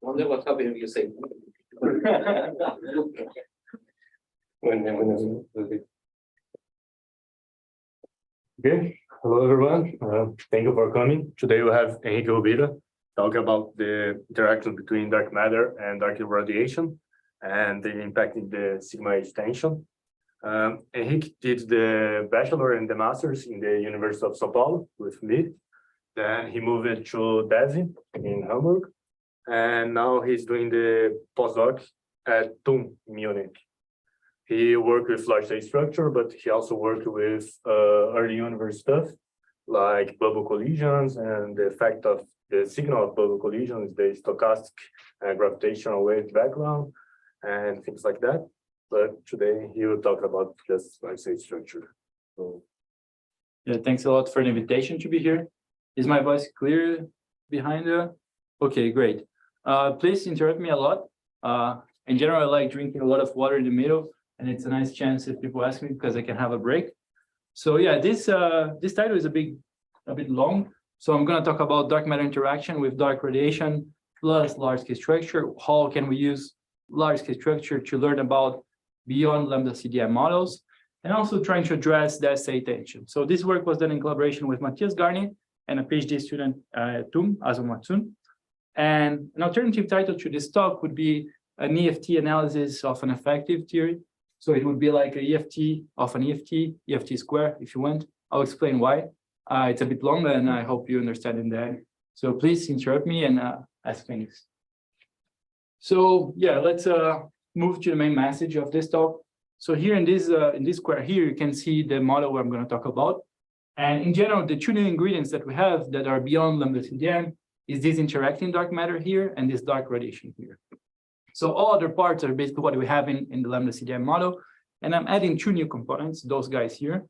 Wonder what happened if you say. Okay, hello everyone. Thank you for coming. Today we have Henrique Rubira talk about the interaction between dark matter and dark radiation and the impact in the sigma extension. Henrique did the bachelor and the master's in the University of São Paulo with me. Then he moved to DESI in Hamburg, and now he's doing the postdoc at TUM Munich. He worked with large state structure, but he also worked with early universe stuff like bubble collisions and the effect of the signal of bubble collisions, the stochastic gravitational wave background and things like that. But today he will talk about just large state structure. So, yeah, thanks a lot for the invitation to be here. Is my voice clear behind you? Okay, great. Please interrupt me a lot. In general, I like drinking a lot of water in the middle, and it's a nice chance if people ask me because I can have a break. So yeah, this title is a bit long. So I'm going to talk about dark matter interaction with dark radiation plus large-scale structure. How can we use large-scale structure to learn about beyond lambda CDM models, and also trying to address the SA tension. So this work was done in collaboration with Matthias Garni and a PhD student at TUM, Azu Matsun. And an alternative title to this talk would be an EFT analysis of an effective theory. So it would be like a EFT of an EFT square, if you want. I'll explain why. It's a bit long, and I hope you understand in the end. So please interrupt me and ask me. So yeah, let's move to the main message of this talk. So here in this square here, you can see the model I'm going to talk about. And in general, the two new ingredients that we have that are beyond lambda CDM is this interacting dark matter here and this dark radiation here. So all other parts are basically what we have in the lambda CDM model. And I'm adding two new components, those guys here.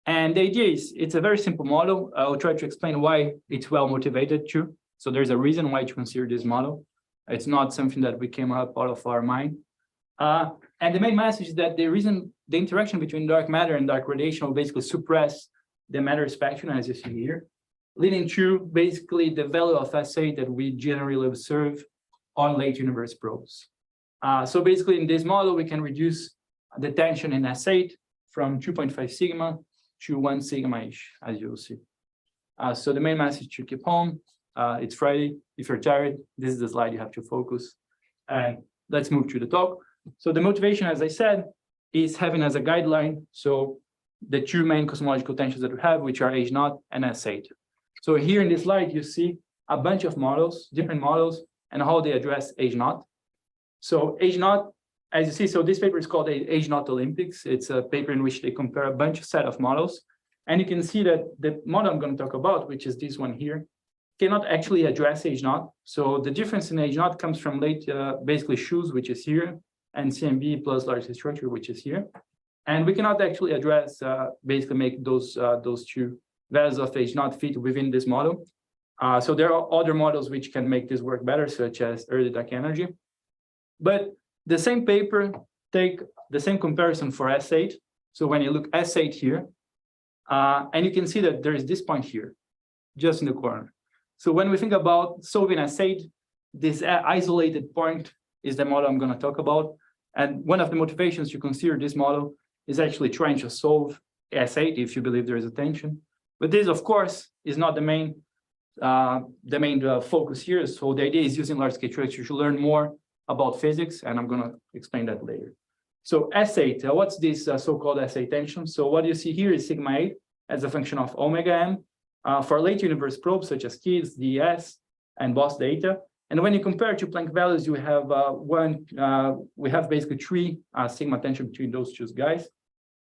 And the idea is it's a very simple model. I'll try to explain why it's well motivated too. So there's a reason why to consider this model. It's not something that we came up out of our mind. And the main message is that the interaction between dark matter and dark radiation will basically suppress the matter spectrum, as you see here, leading to basically the value of SA that we generally observe on late universe probes. So basically in this model, we can reduce the tension in S8 from 2.5 sigma to 1 sigma-ish, as you'll see. So the main message to keep home, it's Friday. If you're tired, this is the slide you have to focus. And let's move to the talk. So the motivation, as I said, is having as a guideline, so the two main cosmological tensions that we have, which are H0 and S8. So here in this slide, you see a bunch of models, different models, and how they address H0. So H0, as you see, so this paper is called H0 Olympics. It's a paper in which they compare a bunch of set of models. And you can see that the model I'm going to talk about, which is this one here, cannot actually address H0. So the difference in H0 comes from late, basically shoes, which is here, and CMB plus large structure, which is here. And we cannot actually address, basically make those two values of H0 fit within this model. So there are other models which can make this work better, such as early dark energy. But the same paper take the same comparison for S8. So when you look S8 here, and you can see that there is this point here, just in the corner. So when we think about solving S8, this isolated point is the model I'm going to talk about. And one of the motivations to consider this model is actually trying to solve S8 if you believe there is a tension. But this, of course, is not the main focus here. So the idea is using large-scale structure to learn more about physics, and I'm going to explain that later. So S8, what's this so-called S8 tension? So what you see here is sigma 8 as a function of omega m for late universe probes such as KIDS, DES, and BOSS data. And when you compare to Planck values, you have we have basically three sigma tension between those two guys.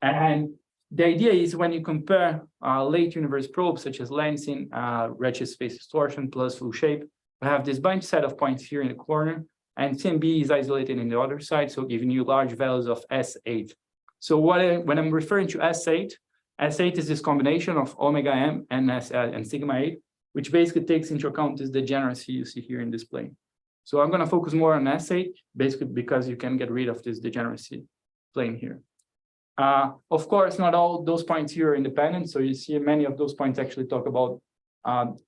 And the idea is when you compare late universe probes such as lensing, redshift space distortion plus full shape, we have this bunch set of points here in the corner, and CMB is isolated in the other side, so giving you large values of S8. So when I'm referring to S8, S8 is this combination of omega m and sigma 8, which basically takes into account this degeneracy you see here in this plane. So I'm going to focus more on S8, basically because you can get rid of this degeneracy plane here. Of course, not all those points here are independent. So you see many of those points actually talk about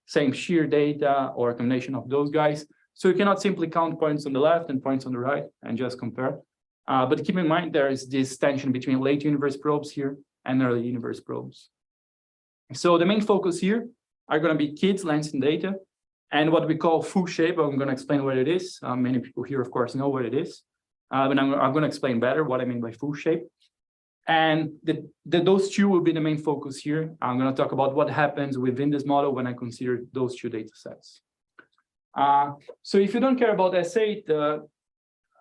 same shear data or a combination of those guys. So you cannot simply count points on the left and points on the right and just compare. But keep in mind, there is this tension between late universe probes here and early universe probes. So the main focus here are going to be kids, lengths, and data, and what we call full shape. I'm going to explain what it is. Many people here, of course, know what it is, but I'm going to explain better what I mean by full shape. And those two will be the main focus here. I'm going to talk about what happens within this model when I consider those two data sets. So if you don't care about S8,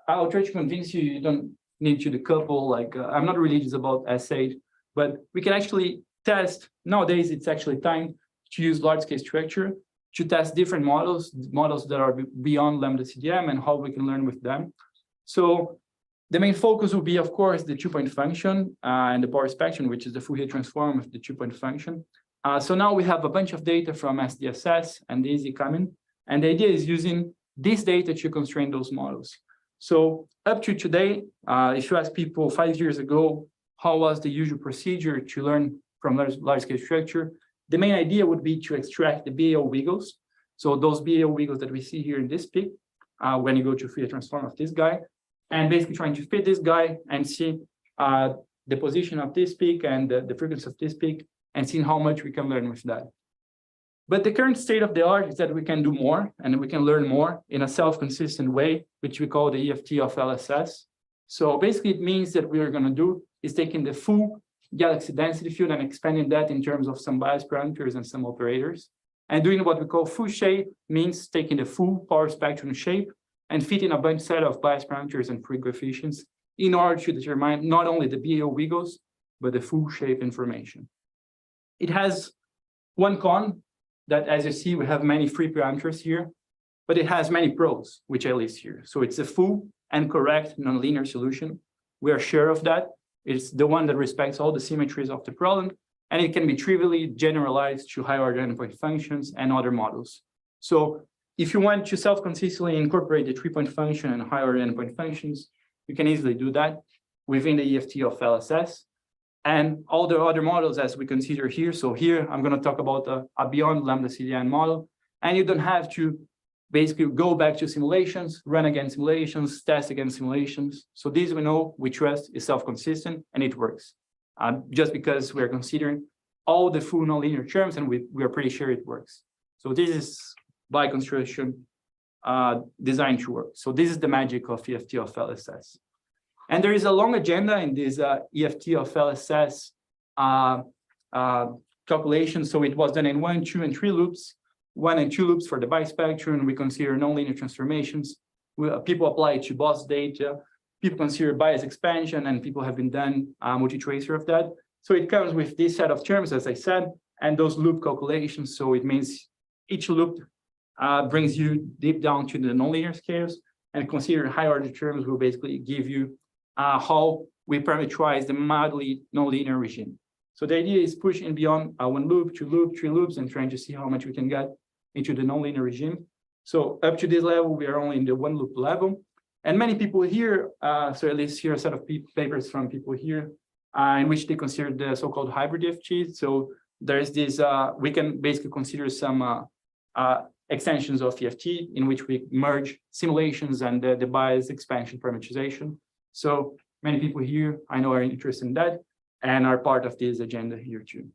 I'll try to convince you you don't need to decouple. Like I'm not religious about S8, but we can actually test. Nowadays, it's actually time to use large-scale structure to test different models that are beyond lambda CDM and how we can learn with them. So the main focus will be, of course, the two-point function and the power spectrum, which is the Fourier transform of the two-point function. So now we have a bunch of data from SDSS and DAISY coming, and the idea is using this data to constrain those models. So up to today, if you ask people 5 years ago, how was the usual procedure to learn from large-scale structure, the main idea would be to extract the BAO wiggles. So those BAO wiggles that we see here in this peak, when you go to Fourier transform of this guy, and basically trying to fit this guy and see the position of this peak and the frequency of this peak, and seeing how much we can learn with that. But the current state of the art is that we can do more, and we can learn more in a self-consistent way, which we call the EFT of LSS. So basically, it means that what we're going to do is taking the full galaxy density field and expanding that in terms of some bias parameters and some operators. And doing what we call full shape means taking the full power spectrum shape and fitting a bunch set of bias parameters and Fourier coefficients in order to determine not only the BAO wiggles, but the full shape information. It has one con that, as you see, we have many free parameters here, but it has many pros, which I list here. So it's a full and correct nonlinear solution. We are sure of that. It's the one that respects all the symmetries of the problem, and it can be trivially generalized to higher order endpoint functions and other models. So if you want to self-consistently incorporate the three-point function and higher order endpoint functions, you can easily do that within the EFT of LSS. And all the other models as we consider here. So here, I'm going to talk about a beyond lambda CDM model, and you don't have to basically go back to simulations, run against simulations, test against simulations. So these we know, we trust, is self-consistent, and it works. Just because we're considering all the full nonlinear terms, and we are pretty sure it works. So this is by construction designed to work. So this is the magic of EFT of LSS. And there is a long agenda in this EFT of LSS calculation. So it was done in 1, 2, and 3 loops. 1 and 2 loops for the bispectrum. We consider nonlinear transformations. People apply it to BOS data. People consider bias expansion, and people have been done multi-tracer of that. So it comes with this set of terms, as I said, and those loop calculations. So it means each loop brings you deep down to the nonlinear scales, and consider high order terms will basically give you how we parameterize the mildly nonlinear regime. So the idea is pushing beyond 1 loop, 2 loops, 3 loops, and trying to see how much we can get into the nonlinear regime. So up to this level, we are only in the 1 loop level. And many people here, so at least here a set of papers from people here, in which they consider the so-called hybrid EFT. So there's this, we can basically consider some extensions of EFT in which we merge simulations and the bias expansion parameterization. So many people here, I know, are interested in that and are part of this agenda here too.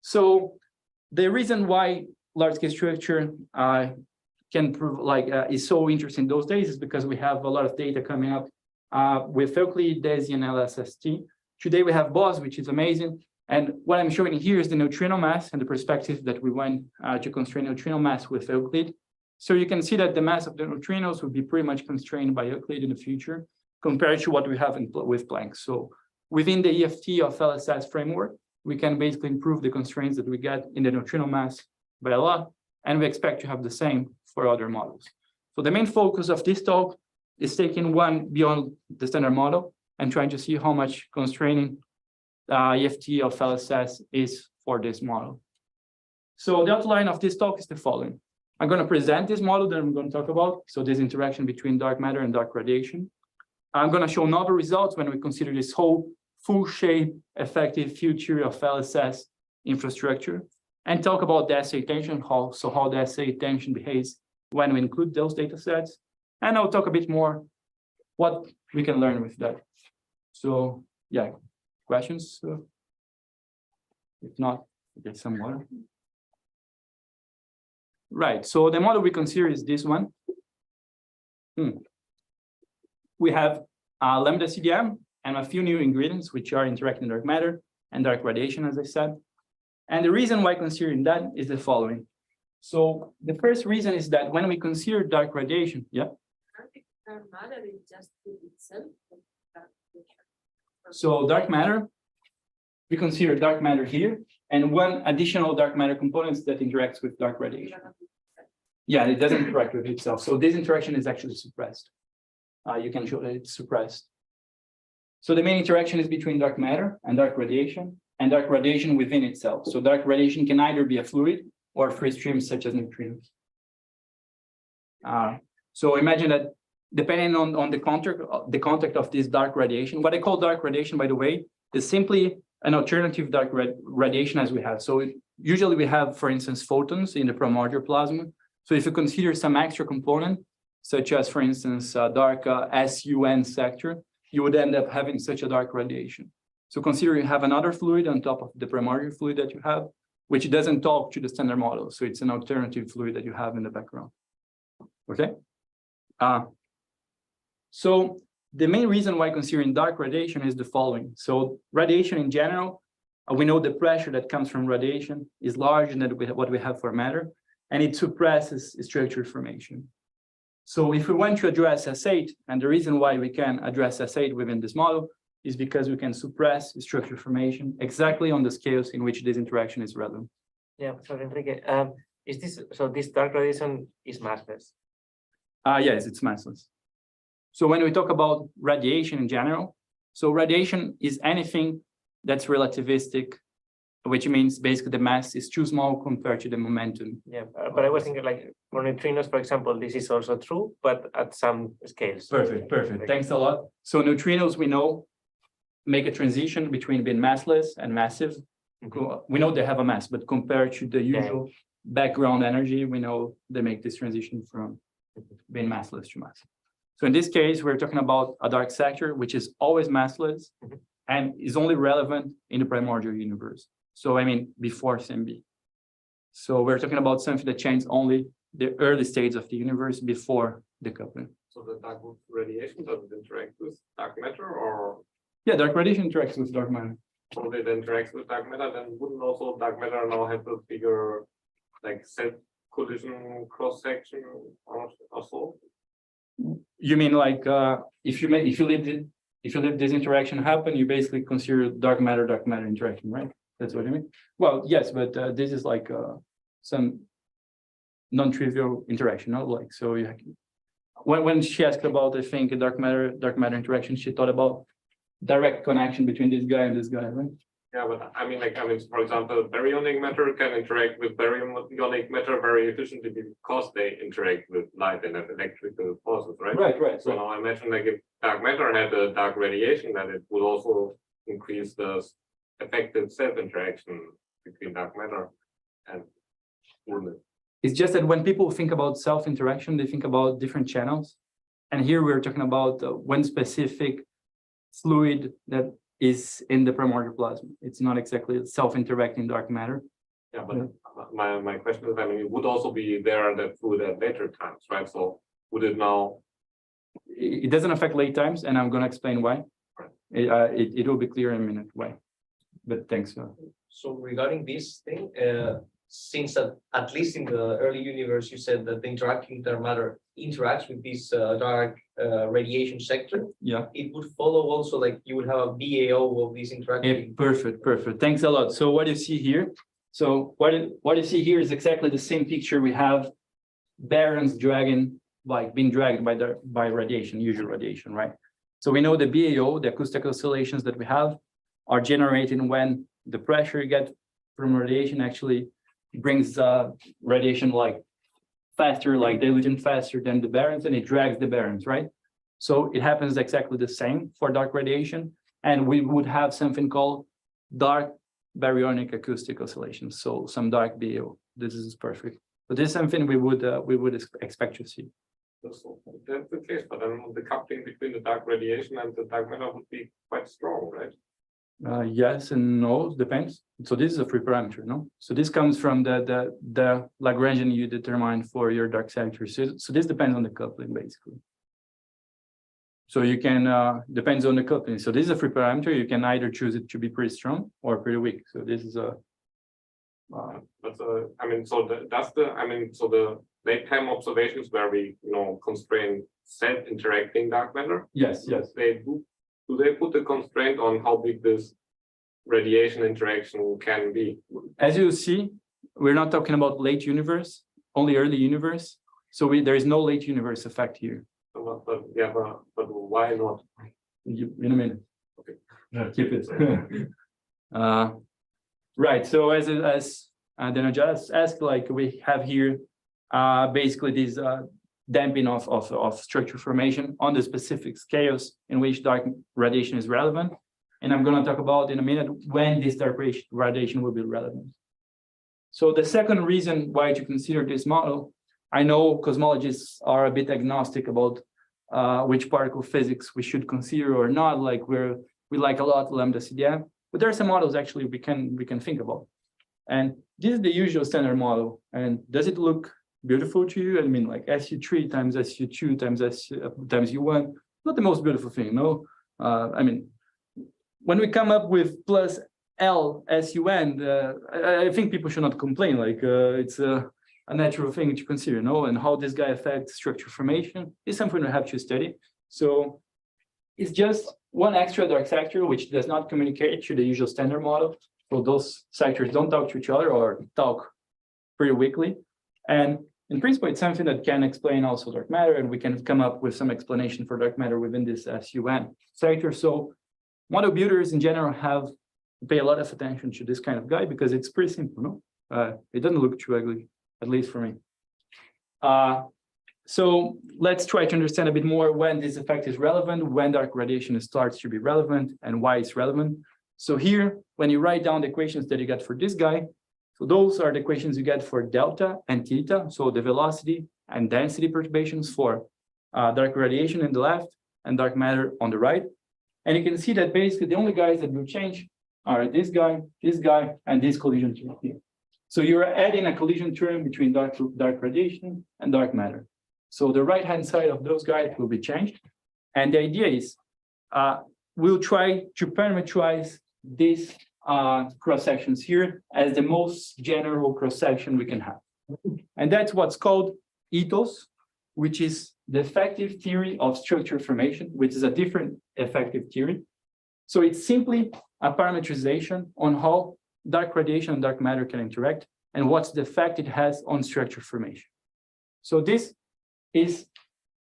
So the reason why large-scale structure can prove is so interesting those days is because we have a lot of data coming up with Euclid, DAISY, and LSST. Today we have BOS, which is amazing. And what I'm showing here is the neutrino mass and the perspective that we went to constrain neutrino mass with Euclid. So you can see that the mass of the neutrinos will be pretty much constrained by Euclid in the future compared to what we have with Planck. So within the EFT of LSS framework, we can basically improve the constraints that we get in the neutrino mass by a lot, and we expect to have the same for other models. So the main focus of this talk is taking one beyond the standard model and trying to see how much constraining EFT of LSS is for this model. So the outline of this talk is the following. I'm going to present this model that I'm going to talk about. So this interaction between dark matter and dark radiation. I'm going to show novel results when we consider this whole full shape effective field theory of LSS infrastructure. and talk about the assay tension, how the assay tension behaves when we include those data sets. And I'll talk a bit more what we can learn with that. So yeah, questions? If not, get some water. Right, so the model we consider is this one. We have lambda CDM and a few new ingredients which are interacting dark matter and dark radiation, as I said. And the reason why considering that is the following. So the first reason is that when we consider dark radiation, Dark matter is just itself. So dark matter, we consider dark matter here, and one additional dark matter component that interacts with dark radiation. Yeah, it doesn't interact with itself. So this interaction is actually suppressed. You can show that it's suppressed. So the main interaction is between dark matter and dark radiation within itself. So dark radiation can either be a fluid or free streams such as neutrinos. So imagine that depending on the contact of this dark radiation, what I call dark radiation, by the way, is simply an alternative dark radiation as we have. So usually we have, for instance, photons in the primordial plasma. So if you consider some extra component, such as, for instance, dark SUN sector, you would end up having such a dark radiation. So consider you have another fluid on top of the primordial fluid that you have, which doesn't talk to the standard model. So it's an alternative fluid that you have in the background. Okay. So the main reason why considering dark radiation is the following. So radiation in general, we know the pressure that comes from radiation is larger than what we have for matter, and it suppresses structure formation. So if we want to address S8, and the reason why we can address S8 within this model is because we can suppress structure formation exactly on the scales in which this interaction is relevant. Yeah, so Henrique, is this so this dark radiation is massless? Yes, it's massless. So when we talk about radiation in general, so radiation is anything that's relativistic, which means basically the mass is too small compared to the momentum. Yeah, but I was thinking like for neutrinos, for example, this is also true, but at some scales. Perfect, perfect. Thanks a lot. So neutrinos, we know, make a transition between being massless and massive. We know they have a mass, but compared to the usual background energy, we know they make this transition from being massless to massive. So in this case, we're talking about a dark sector, which is always massless and is only relevant in the primordial universe. So I mean, before CMB. So we're talking about something that changes only the early stages of the universe before the coupling. So the dark radiation doesn't interact with dark matter, or? Yeah, dark radiation interacts with dark matter. So it interacts with dark matter, then wouldn't also dark matter now have a bigger, like, set collision cross section or so? You mean like if you let this interaction happen, you basically consider dark matter interaction, right? That's what you mean. Well, yes, but this is like some non-trivial interaction, no? Like so, you when she asked about, I think, dark matter interaction, she thought about direct connection between this guy and this guy, right? Yeah, but I mean, for example, baryonic matter can interact with baryonic matter very efficiently because they interact with light and have electrical forces, right? Right. So now I imagine like if dark matter had a dark radiation, then it would also increase the effective self-interaction between dark matter and wouldn't it? It's just that when people think about self-interaction, they think about different channels. And here we're talking about one specific fluid that is in the primordial plasma. It's not exactly self-interacting dark matter. Yeah, but my question is, I mean, it would also be there that fluid at later times, right? So would it now? It doesn't affect late times, and I'm going to explain why. It will be clear in a minute why. But thanks. So regarding this thing, since at least in the early universe, you said that the interacting dark matter interacts with this dark radiation sector. Yeah. It would follow also like you would have a BAO of this interaction. Perfect. Thanks a lot. So what you see here, what you see here is exactly the same picture we have baryons being dragged by radiation, usual radiation, right? So we know the BAO, the acoustic oscillations that we have, are generated when the pressure you get from radiation actually brings radiation like faster, like diluting faster than the baryons, and it drags the baryons, right? So it happens exactly the same for dark radiation, and we would have something called dark baryonic acoustic oscillations. So some dark BO. This is perfect. But this is something we would expect to see. That's the case, but then the coupling between the dark radiation and the dark matter would be quite strong, right? Yes and no, depends. So this is a free parameter, no? So this comes from the Lagrangian you determine for your dark sector. So this depends on the coupling, basically. So you can, depends on the coupling. So this is a free parameter. You can either choose it to be pretty strong or pretty weak. So this is a. I mean, so the late-time observations where we, constrain self-interacting dark matter. Yes, yes. Do they put a constraint on how big this radiation interaction can be? As you see, we're not talking about late universe, only early universe. So there is no late universe effect here. But why not? In a minute. Okay. Keep it. Right. So as Dana just asked, like we have here, basically this damping of structure formation on the specific scales in which dark radiation is relevant. And I'm going to talk about in a minute when this dark radiation will be relevant. So the second reason why to consider this model, I know cosmologists are a bit agnostic about which particle physics we should consider or not. Like we like a lot lambda CDF, but there are some models actually we can think about. And this is the usual standard model. And does it look beautiful to you? I mean, like SU3 times SU2 times U1, not the most beautiful thing, no? I mean, when we come up with plus L SUN, I think people should not complain. Like it's a natural thing to consider, no? And how this guy affects structure formation is something we have to study. So it's just one extra dark sector which does not communicate to the usual standard model. So those sectors don't talk to each other or talk pretty weakly. And in principle, it's something that can explain also dark matter, and we can come up with some explanation for dark matter within this SUN sector. So model builders in general have to pay a lot of attention to this kind of guy because it's pretty simple, no? It doesn't look too ugly, at least for me. So let's try to understand a bit more when this effect is relevant, when dark radiation starts to be relevant, and why it's relevant. So here, when you write down the equations that you get for this guy, so those are the equations you get for delta and theta, so the velocity and density perturbations for dark radiation in the left and dark matter on the right. And you can see that basically the only guys that will change are this guy, and this collision term here. So you're adding a collision term between dark radiation and dark matter. So the right-hand side of those guys will be changed. And the idea is we'll try to parameterize these cross-sections here as the most general cross-section we can have. And that's what's called ETHOS, which is the effective theory of structure formation, which is a different effective theory. So it's simply a parameterization on how dark radiation and dark matter can interact and what's the effect it has on structure formation. So this is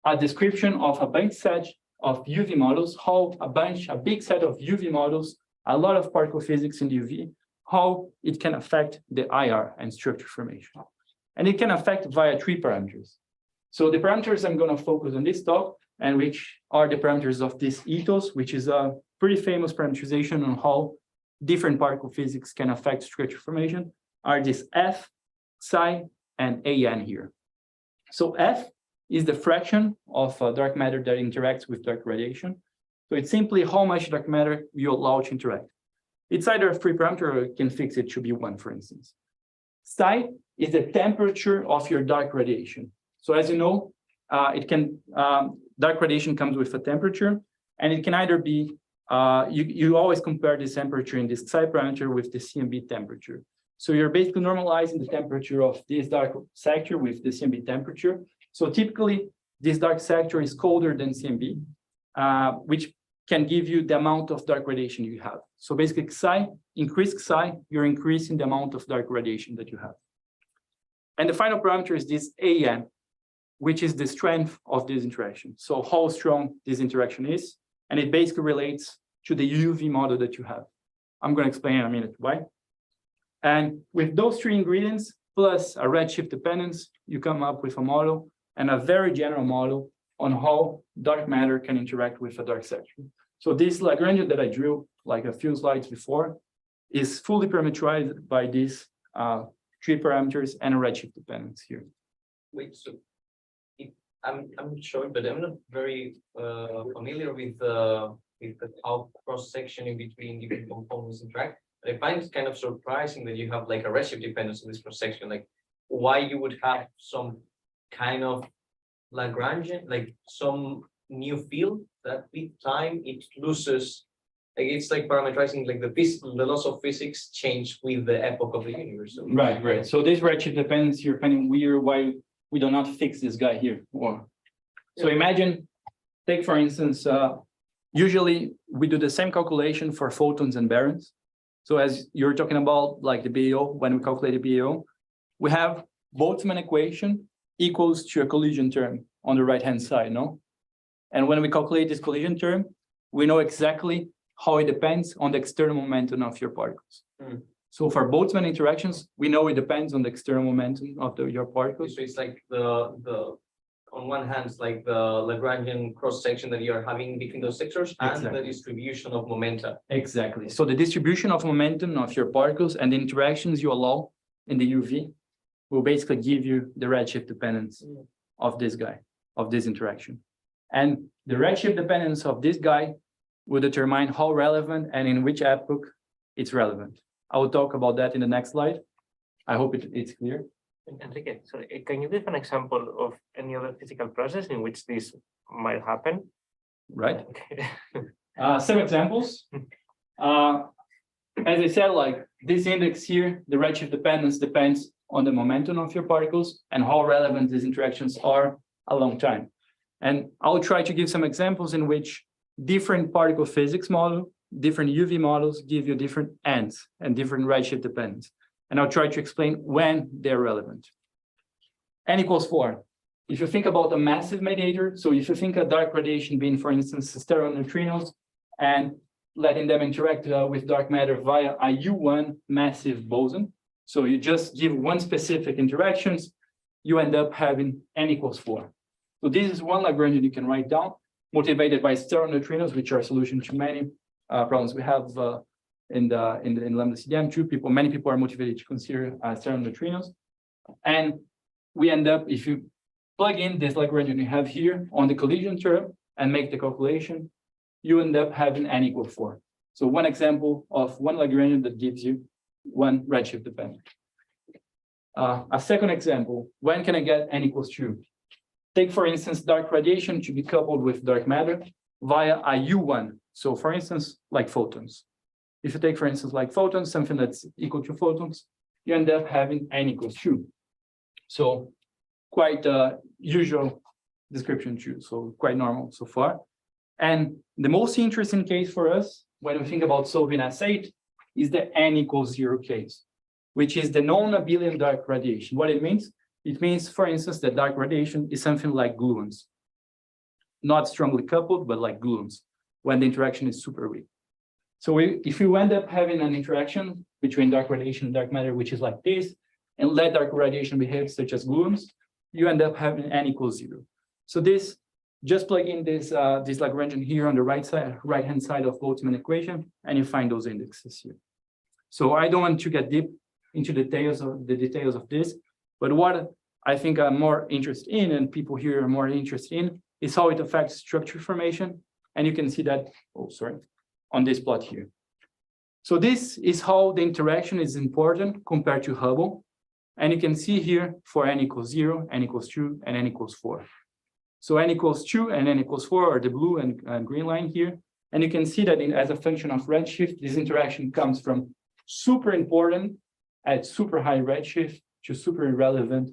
a description of a bunch set of UV models, how a big set of UV models, a lot of particle physics in the UV, how it can affect the IR and structure formation. And it can affect via 3 parameters. So the parameters I'm going to focus on this talk, and which are the parameters of this ETHOS, which is a pretty famous parameterization on how different particle physics can affect structure formation, are this F, psi, and AN here. So F is the fraction of dark matter that interacts with dark radiation. So it's simply how much dark matter you allow to interact. It's either a free parameter or you can fix it to be 1, for instance. Psi is the temperature of your dark radiation. So as you know, dark radiation comes with a temperature, and it can either be, you always compare this temperature in this psi parameter with the CMB temperature. So you're basically normalizing the temperature of this dark sector with the CMB temperature. So typically, this dark sector is colder than CMB, which can give you the amount of dark radiation you have. So basically, psi, increase psi, you're increasing the amount of dark radiation that you have. And the final parameter is this AN, which is the strength of this interaction. So how strong this interaction is, and it basically relates to the UV model that you have. I'm going to explain in a minute why. And with those 3 ingredients, plus a redshift dependence, you come up with a model, and a very general model on how dark matter can interact with a dark sector. So this Lagrangian that I drew like a few slides before is fully parameterized by these three parameters and a redshift dependence here. Wait, so I'm sure, but I'm not very familiar with the how cross section in between different components interact. But I find it kind of surprising that you have like a redshift dependence in this cross section. Like, why you would have some kind of Lagrangian, like some new field that with time it loses. Like it's like parameterizing, like the laws of physics change with the epoch of the universe. So Right. So this redshift dependence, you're finding weird why we do not fix this guy here. Or so imagine, take for instance, usually we do the same calculation for photons and baryons. So as you're talking about like the BAO, when we calculate the BAO, we have Boltzmann equation equals to a collision term on the right-hand side, no? And when we calculate this collision term, we know exactly how it depends on the external momentum of your particles. So for Boltzmann interactions, we know it depends on the external momentum of your particles. So it's like the on one hand, it's like the Lagrangian cross section that you are having between those sectors and Exactly. the distribution of momenta. Exactly. So the distribution of momentum of your particles and the interactions you allow in the UV will basically give you the redshift dependence of this guy, of this interaction. And the redshift dependence of this guy will determine how relevant and in which epoch it's relevant. I will talk about that in the next slide. I hope it's clear. Enrique, so can you give an example of any other physical process in which this might happen? Right. Some examples. As I said, like this index here, the redshift dependence depends on the momentum of your particles and how relevant these interactions are a long time. And I'll try to give some examples in which different particle physics model, different UV models give you different ends and different redshift dependence. And I'll try to explain when they're relevant. N equals 4. If you think about a massive mediator, so if you think a dark radiation being, for instance, stereo neutrinos and letting them interact with dark matter via a U1 massive boson. So you just give one specific interactions, you end up having N equals 4. So this is one Lagrangian you can write down, motivated by stereo neutrinos, which are a solution to many problems we have in lambda CDM. Many people are motivated to consider stereo neutrinos. And we end up, if you plug in this Lagrangian you have here on the collision term and make the calculation, you end up having N equal 4. So one example of one Lagrangian that gives you one redshift dependent. A second example, when can I get N equals 2? Take, for instance, dark radiation to be coupled with dark matter via a U1. So for instance, like photons. If you take, for instance, like photons, something that's equal to photons, you end up having N equals 2. So quite usual description too. So quite normal so far. And the most interesting case for us, when we think about solving S8, is the N equals 0 case, which is the non-Abelian dark radiation. What it means? It means, for instance, that dark radiation is something like gluons. Not strongly coupled, but like gluons, when the interaction is super weak. So if you end up having an interaction between dark radiation and dark matter, which is like this, and let dark radiation behave such as gluons, you end up having N equals 0. So this, just plug in this Lagrangian here on the right-hand side of Boltzmann equation, and you find those indexes here. So I don't want to get deep into the details of this, but what I think I'm more interested in, and people here are more interested in, is how it affects structure formation. And you can see that, on this plot here. So this is how the interaction is important compared to Hubble. And you can see here for N equals 0, N equals 2, and N equals 4. So N equals 2 and N equals 4 are the blue and green line here. And you can see that as a function of redshift, this interaction comes from super important at super high redshift to super irrelevant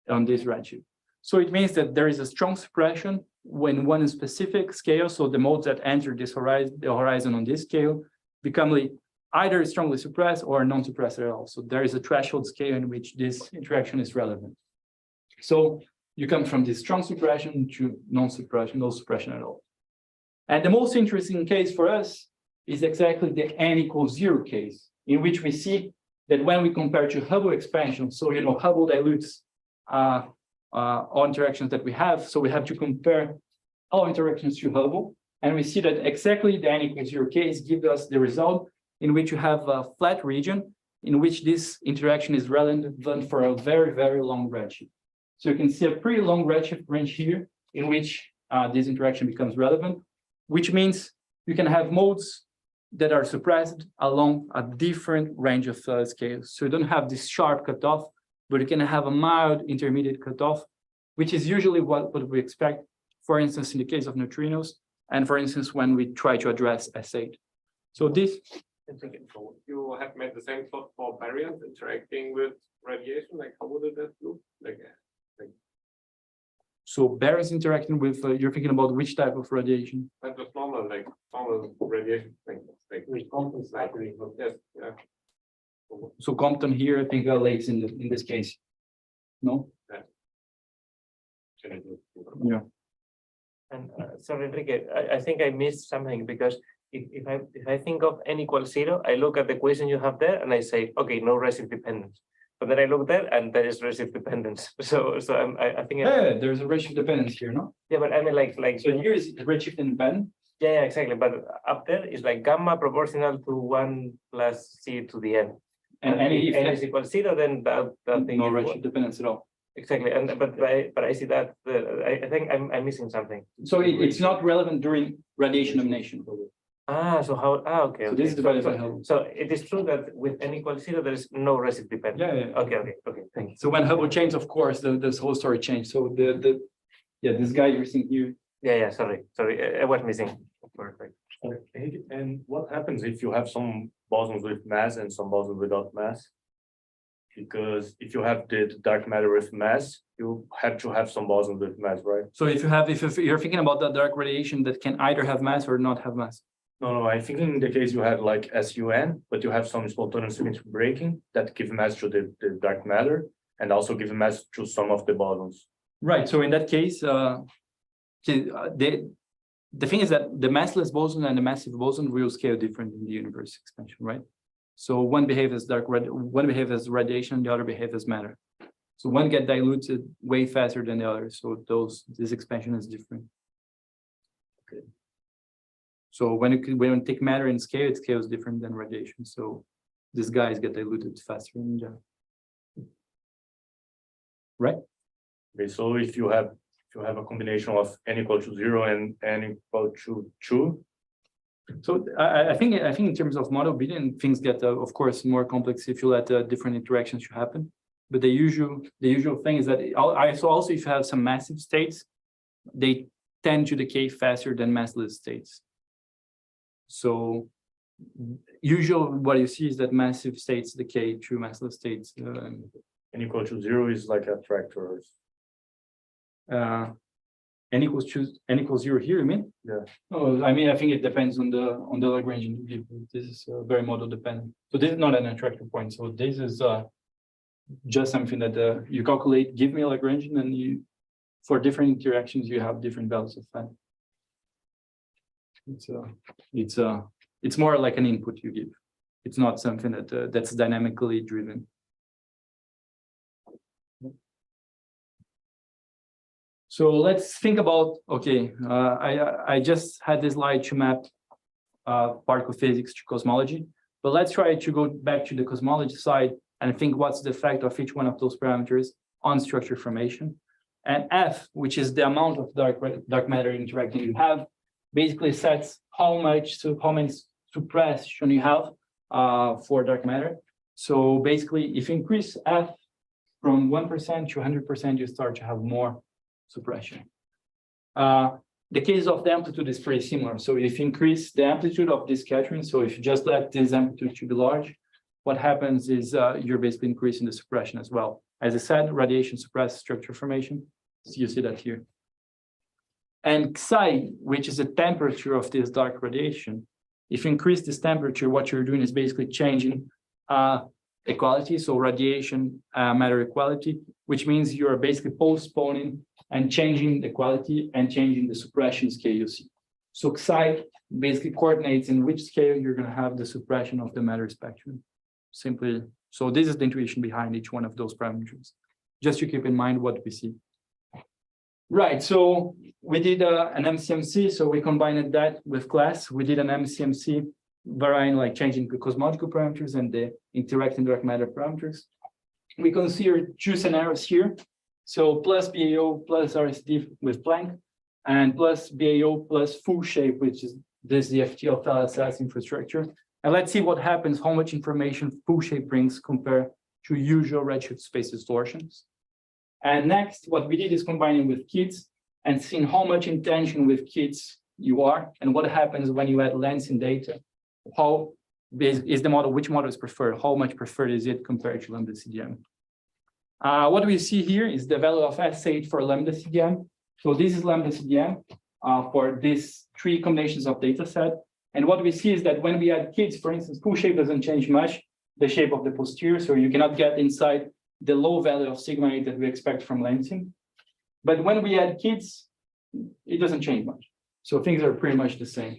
on this redshift. So it means that there is a strong suppression when one specific scale, so the modes that enter this horizon on this scale, become either strongly suppressed or non-suppressed at all. So there is a threshold scale in which this interaction is relevant. So you come from this strong suppression to non-suppression, no suppression at all. And the most interesting case for us is exactly the N equals 0 case, in which we see that when we compare to Hubble expansion, so Hubble dilutes all interactions that we have, so we have to compare all interactions to Hubble, and we see that exactly the N equals 0 case gives us the result in which you have a flat region in which this interaction is relevant for a very, very long redshift. So you can see a pretty long redshift range here in which this interaction becomes relevant, which means you can have modes that are suppressed along a different range of scales. So you don't have this sharp cutoff, but you can have a mild intermediate cutoff, which is usually what we expect, for instance, in the case of neutrinos, and for instance, when we try to address S8. So this. You have made the same thought for baryons interacting with radiation. Like, how would that look? So baryons interacting with, you're thinking about which type of radiation? That was normal, like normal radiation thing. Like Compton slightly, yes, yeah. So Compton here, I think relates in this case. No? Yeah. And sorry, Enrique, I think I missed something because if I think of n equals 0, I look at the equation you have there and I say, okay, no redshift dependence. But then I look there and there is redshift dependence. So I think There's a redshift dependence here, no? yeah, but I mean like So here is redshift independent. yeah, exactly. But up there is like gamma proportional to 1 plus c to the n. And if n is equal to 0, then that thing No is redshift dependence at all. exactly. And but I see that I think I'm missing something. So it's not relevant during radiation emanation. So how? Okay. So Okay. this is divided by Hubble. So it is true that with n equals 0, there is no redshift dependence. Yeah. Okay. Thank you. So when Hubble changed, of course, this whole story changed. So this guy you're seeing here. Yeah. Sorry. I was missing. Perfect. And what happens if you have some bosons with mass and some bosons without mass? Because if you have the dark matter with mass, you have to have some bosons with mass, right? So if you're thinking about the dark radiation that can either have mass or not have mass. No, I think in the case you have like SUN, but you have some spontaneous symmetry breaking that give mass to the dark matter and also give mass to some of the bosons. Right. So in that case, the thing is that the massless boson and the massive boson will scale different in the universe expansion, right? So one behaves as one behaves as radiation, the other behaves as matter. So one get diluted way faster than the other. So this expansion is different. Okay. So when you take matter and scale, it scales different than radiation. So these guys get diluted faster in general. Right? Okay, so if you have a combination of n equal to 0 and n equal to 2. So I think in terms of mono-Abelian, things get of course more complex if you let different interactions to happen. But the usual thing is that also if you have some massive states, they tend to decay faster than massless states. So what you see is that massive states decay through massless states. N equal to 0 is like a tractor. N equals 0 here, you mean? Yeah. Oh, I mean, I think it depends on the Lagrangian you give. This is very model dependent. So this is not an attractor point. So this is just something that you calculate, give me a Lagrangian, and for different interactions you have different values of phi. It's more like an input you give. It's not something that's dynamically driven. So let's think about, okay, I just had this slide to map particle physics to cosmology, but let's try to go back to the cosmology side and think what's the effect of each one of those parameters on structure formation. And F, which is the amount of dark matter interacting you have, basically sets how many suppression you have for dark matter. So basically, if you increase F from 1% to 100%, you start to have more suppression. The case of the amplitude is pretty similar. So if you increase the amplitude of this scattering, so if you just let this amplitude to be large, what happens is you're basically increasing the suppression as well. As I said, radiation suppresses structure formation. So you see that here. And psi, which is the temperature of this dark radiation, if you increase this temperature, what you're doing is basically changing equality, so radiation matter equality, which means you're basically postponing and changing the quality and changing the suppression scale you see. So psi basically coordinates in which scale you're going to have the suppression of the matter spectrum. Simply, so this is the intuition behind each one of those parameters, just to keep in mind what we see. Right, so we did an MCMC, so we combined that with class. We did an MCMC varying, like changing the cosmological parameters and the interacting dark matter parameters. We consider two scenarios here. So plus BAO plus RSD with Planck, and plus BAO plus full shape, which is this DFT of LSS infrastructure. And let's see what happens, how much information full shape brings compared to usual redshift space distortions. And next, what we did is combining with kids and seeing how much in tension with kids you are, and what happens when you add Lansing data. How is the model, which model is preferred? How much preferred is it compared to lambda CDM? What we see here is the value of S8 for lambda CDM. So this is lambda CDM for these three combinations of data set. And what we see is that when we add kids, for instance, full shape doesn't change much, the shape of the posterior, so you cannot get inside the low value of sigma 8 that we expect from Lansing. But when we add kids, it doesn't change much. So things are pretty much the same.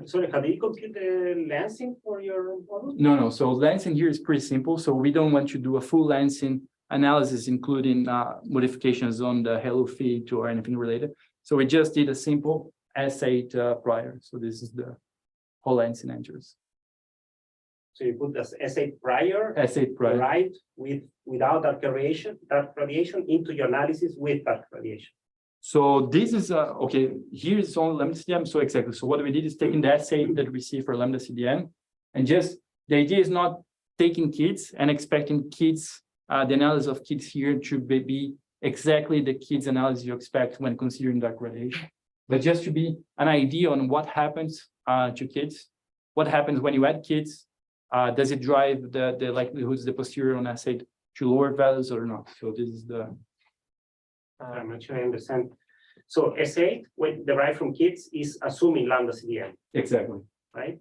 Sorry, how do you compute the Lansing for your model? No. So Lansing here is pretty simple. So we don't want to do a full Lansing analysis, including modifications on the halo feed or anything related. So we just did a simple S8 prior. So this is the whole Lansing answers. So you put this S8 prior, S8 prior. right, without dark radiation into your analysis with dark radiation. So this is okay. Here is only lambda CDM. So exactly. So what we did is taking the S8 that we see for lambda CDM, and just the idea is not taking kids and expecting kids, the analysis of kids here to be exactly the kids analysis you expect when considering dark radiation, but just to be an idea on what happens to kids, what happens when you add kids. Does it drive the likelihoods, the posterior on S8 to lower values or not? So this is the. I'm not sure I understand. So S8, when derived from kids, is assuming lambda CDM, Exactly. right?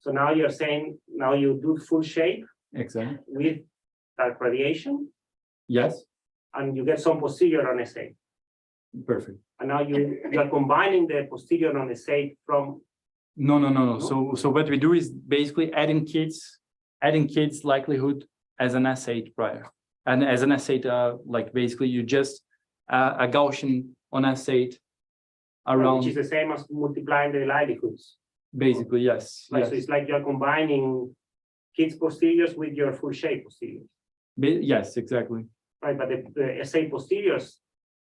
So now you're saying, now you do full shape Exactly. with dark radiation, Yes. and you get some posterior on S8. Perfect. And now you are combining the posterior on S8 from. No. So what we do is basically adding kids likelihood as an S8 prior, and as an S8, like basically you just a Gaussian on S8 around. Which is the same as multiplying the likelihoods. Basically, yes. Right, Yes. so it's like you're combining kids posteriors with your full shape posteriors. Yes, exactly. Right, but the S8 posteriors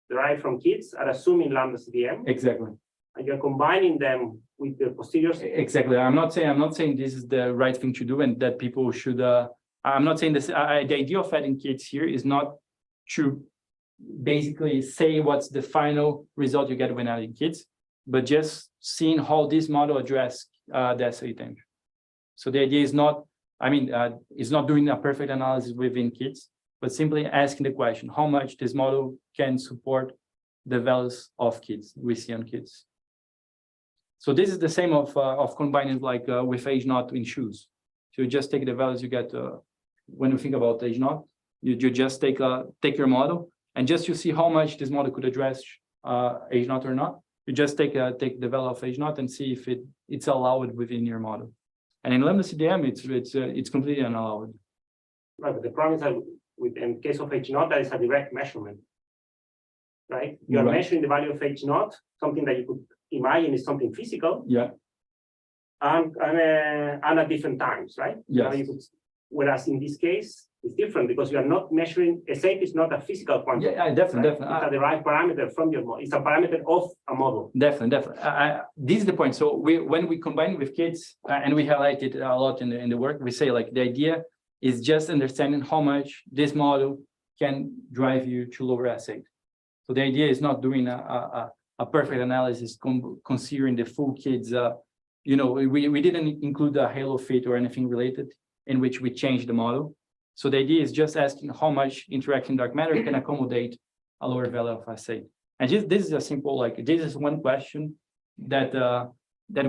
derived from kids are assuming lambda CDM, Exactly. and you're combining them with the posteriors. Exactly. I'm not saying this is the right thing to do and that people should. I'm not saying this. The idea of adding kids here is not to basically say what's the final result you get when adding kids, but just seeing how this model address the S8 tension. So the idea is not, it's not doing a perfect analysis within kids, but simply asking the question, how much this model can support the values of kids we see on kids. So this is the same of combining like with age naught in shoes. So you just take the values you get when you think about age naught, you just take your model, and just to see how much this model could address age naught or not, you just take the value of age naught and see if it's allowed within your model. And in lambda CDM, it's completely unallowed. Right, but the problem is that in case of H naught, that is a direct measurement. Right? You're Right. measuring the value of H naught, something that you could imagine is something physical, Yeah. and at different times, right? Yes. Now you could, whereas in this case, it's different because you are not measuring, S8 is not a physical quantity. Yeah, definitely. It's a derived parameter from your model. It's a parameter of a model. Definitely. This is the point. So when we combine with kids, and we highlight it a lot in the work, we say like the idea is just understanding how much this model can drive you to lower S8. So the idea is not doing a perfect analysis considering the full kids. We didn't include a halo fit or anything related in which we changed the model. So the idea is just asking how much interacting dark matter can accommodate a lower value of S8. And this is a simple, this is one question that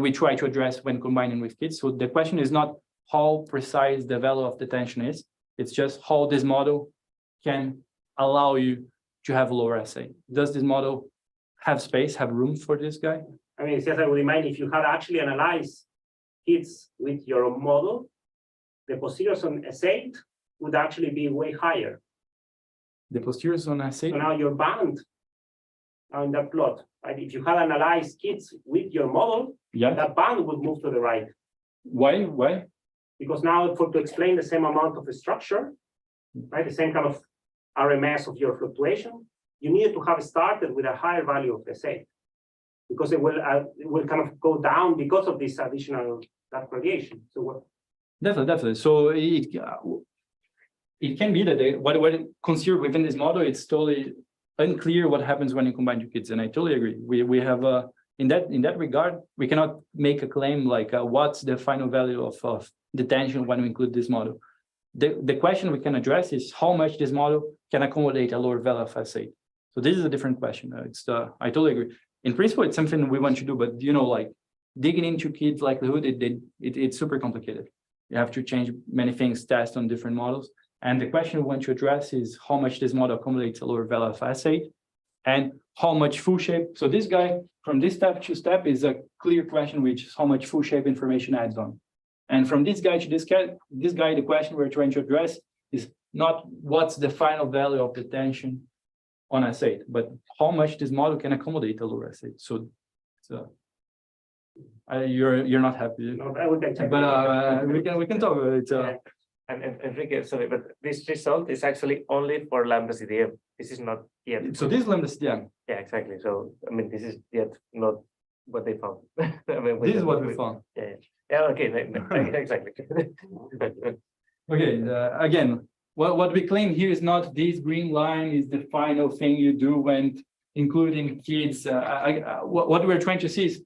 we try to address when combining with kids. So the question is not how precise the value of the tension is. It's just how this model can allow you to have lower S8. Does this model have space, have room for this guy? I mean, it's just I would remind, if you had actually analyzed kids with your own model, the posteriors on S8 would actually be way higher. The posteriors on S8? So now your band Now in that plot, right? If you had analyzed kids with your model, Yeah. that band would move to the right. Why? Why? Because now to explain the same amount of a structure, right? The same kind of RMS of your fluctuation, you needed to have started with a higher value of SA. Because it will kind of go down because of this additional dark radiation. So what? Definitely. So it can be that what considered within this model, it's totally unclear what happens when you combine two kids, and I totally agree. We have in that regard, we cannot make a claim like what's the final value of the tension when we include this model. The question we can address is how much this model can accommodate a lower value of SA. So this is a different question. I totally agree. In principle, it's something we want to do, but like digging into kids' likelihood, it's super complicated. You have to change many things, test on different models. And the question we want to address is how much this model accommodates a lower value of SA and how much full shape. So this guy from this step to step is a clear question, which is how much full shape information adds on. And from this guy to this guy, the question we're trying to address is not what's the final value of the tension on S8, but how much this model can accommodate a lower S8. So you're not happy. No, I would check. But we can talk about it. And Henrique, sorry, but this result is actually only for lambda CDM. This is not yet. So this lambda CDM. Yeah, exactly. So I mean, this is yet not what they found. I mean, This is what we found. Yeah. Okay. Exactly. Okay. Again, what we claim here is not this green line is the final thing you do when including kids. What we're trying to see is,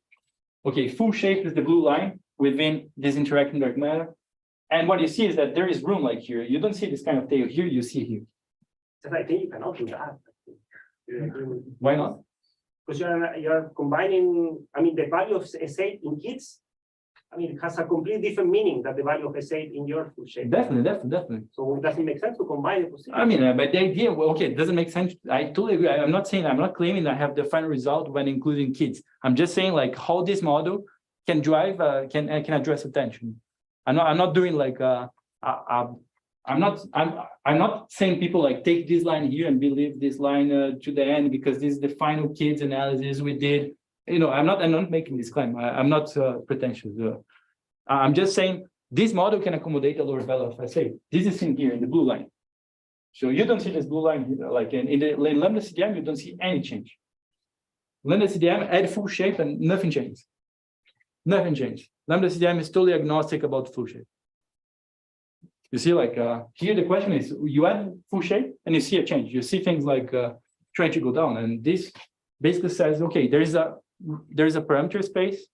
okay, full shape is the blue line within this interacting dark matter. And what you see is that there is room like here. You don't see this kind of tail here, you see here. I think you cannot do that. Why not? Because you're combining, I mean, the value of S8 in kids, I mean, it has a completely different meaning than the value of S8 in your full shape. Definitely. So it doesn't make sense to combine the positions. I mean, but the idea, well, okay, it doesn't make sense. I totally agree. I'm not claiming I have the final result when including kids. I'm just saying like how this model can drive, can address attention. I'm not doing like I'm not saying people like take this line here and believe this line to the end because this is the final kids analysis we did. I'm not making this claim. I'm not pretentious. I'm just saying this model can accommodate a lower value of SA. This is in here in the blue line. So you don't see this blue line here. Like in lambda CDM, you don't see any change. Lambda CDM add full shape and nothing changes. Nothing changed. Lambda CDM is totally agnostic about full shape. You see, like here, the question is you add full shape and you see a change. You see things like trying to go down, and this basically says, okay, there is a parameter space.